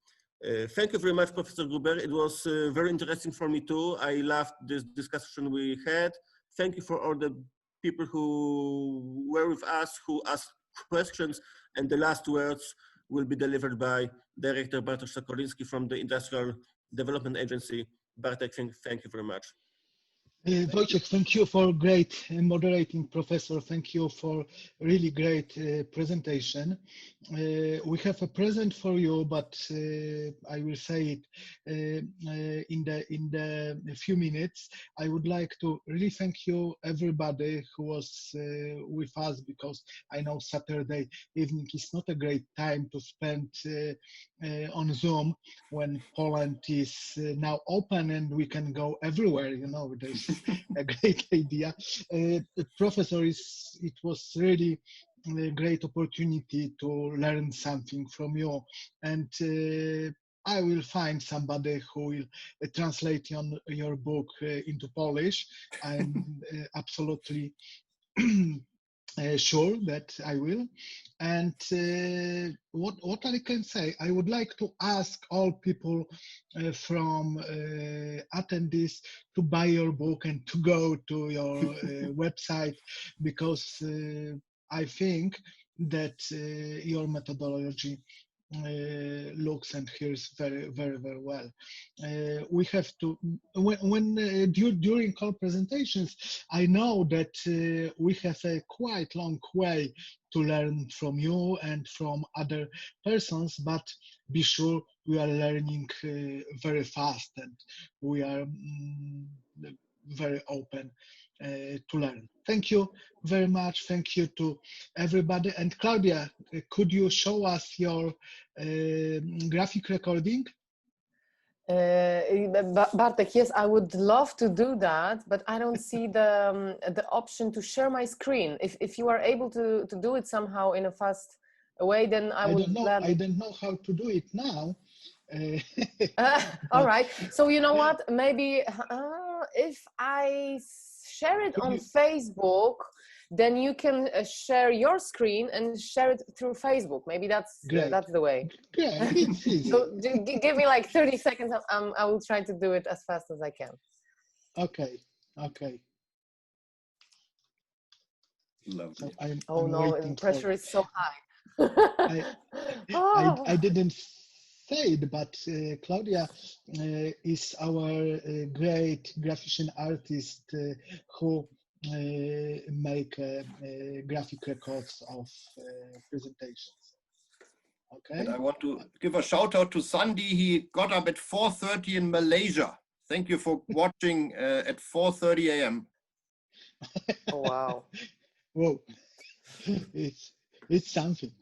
Thank you very much, Professor Gruber. It was very interesting for me too. I loved this discussion we had. Thank you for all the people who were with us, who asked questions, and the last words will be delivered by Director Bartosz Sokoliński from the Industrial Development Agency. Bartek, thank you very much. Wojciech, thank you for great moderating, Professor. Thank you for really great presentation. We have a present for you, but I will say it in the few minutes. I would like to really thank you, everybody who was with us, because I know Saturday evening is not a great time to spend on Zoom when Poland is now open and we can go everywhere. You know, there's a great idea. Professor, it was really a great opportunity to learn something from you, and I will find somebody who will translate your book into Polish. I'm absolutely sure that I will. And what I can say, I would like to ask all people from attendees to buy your book and to go to your website, because I think that your methodology looks and hears very, very, very well. We have to, during all presentations, I know that we have a quite long way to learn from you and from other persons, but be sure we are learning very fast, and we are very open to learn. Thank you very much. Thank you to everybody. And Claudia, could you show us your graphic recording? Bartek, yes, I would love to do that, but I don't see the option to share my screen. If you are able to do it somehow in a fast way, then I would gladly. I don't know how to do it now. All right. So you know what? Maybe if I share it on Facebook, then you can share your screen and share it through Facebook. Maybe that's the way. Yeah, so give me like 30 seconds. I will try to do it as fast as I can. Okay. Okay. Lovely. So I'm no, the pressure is so high. I didn't say it, but Claudia is our great graphic artist who make graphic records of presentations. Okay. And I want to give a shout out to Sandy. He got up at 4:30 in Malaysia. Thank you for watching at 4:30 a.m. Oh, wow. Whoa. It's something.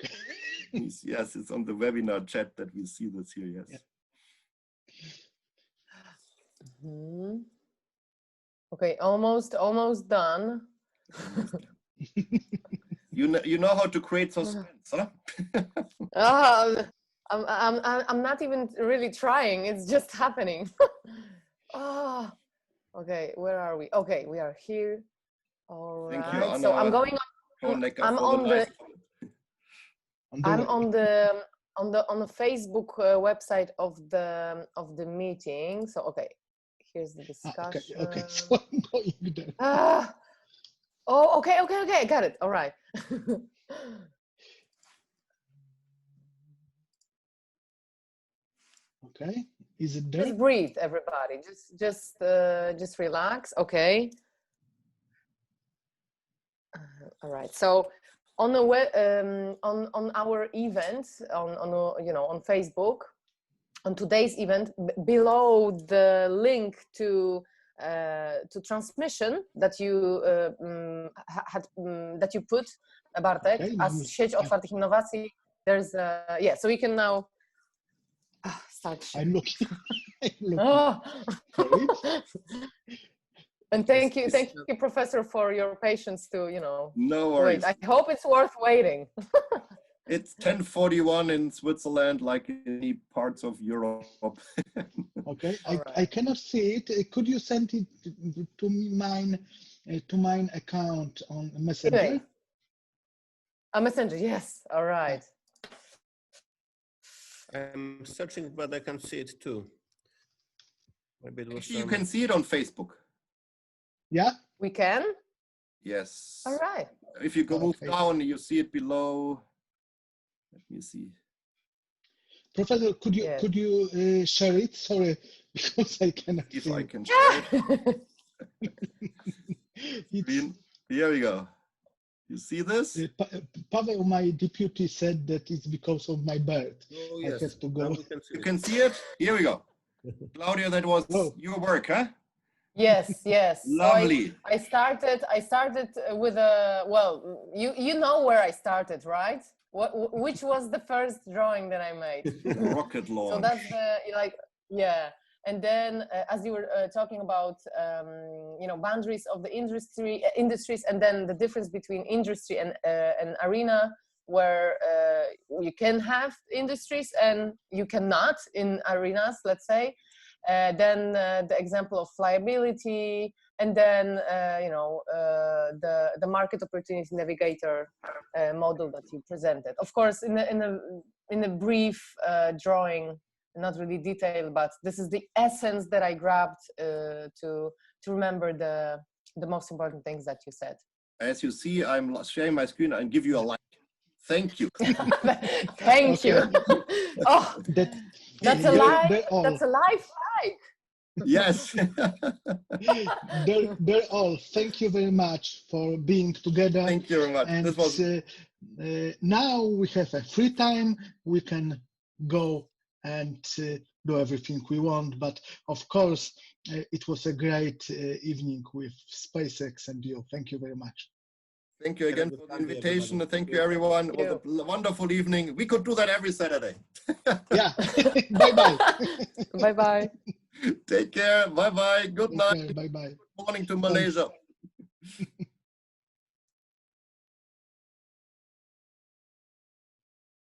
Yes, it's on the webinar chat that we see this here, yes. Yeah. Mm-hmm. Okay, almost done. You know how to create suspense, huh? I'm not even really trying. It's just happening. Oh, okay. Where are we? Okay, we are here. All right. Thank you, Anna. So I'm going on. I'm on the Facebook website of the meeting. So okay, here's the discussion. Okay. So I'm going there. Oh, okay. I got it. All right. Okay. Is it there? Just breathe, everybody. Just relax. Okay. All right. So on the web, on our event on Facebook, on today's event, below the link to transmission that you that you put, Bartek, as sieć otwartych innowacji. There's so we can now start. I'm looking. Oh. And thank you, Professor, for your patience to No worries. wait. I hope it's worth waiting. It's 10:41 in Switzerland, like in many parts of Europe. Okay, I cannot see it. Could you send it to mine account on Messenger? Anyway. A Messenger, yes. All right. I'm searching, but I can see it too. Maybe it was Actually, you can see it on Facebook. Yeah, we can. Yes. All right. If you go move down, you see it below. Let me see. Professor, could you share it? Sorry, because I cannot if see I it. can share it. Here we go. You see this? Pavel, my deputy, said that it's because of my bird. Oh, yes. I have to go. You can see it? Here we go. Claudia, that was your work, huh? Yes, yes. Lovely. So I started with a, well, you know where I started, right? Which was the first drawing that I made? Rocket launch. So that's the, yeah. And then as you were talking about, boundaries of the industries, and then the difference between industry and arena, where you can have industries and you cannot in arenas, let's say. Then the example of flyability, and then the market opportunity navigator model that you presented. Of course, in a brief drawing, not really detailed, but this is the essence that I grabbed to remember the most important things that you said. As you see, I'm sharing my screen and give you a like. Thank you. Thank you. Oh, that's a live. That's a live like. Yes. they're all. Thank you very much for being together. Thank you very much. And this was... now we have a free time. We can go and do everything we want. But of course, it was a great evening with SpaceX and you. Thank you very much. Thank you again for the invitation. Thank you, everyone. It was a wonderful evening. We could do that every Saturday. Yeah. Bye-bye. Bye-bye. Take care. Bye-bye. Good night. Bye-bye. Good morning to Malaysia.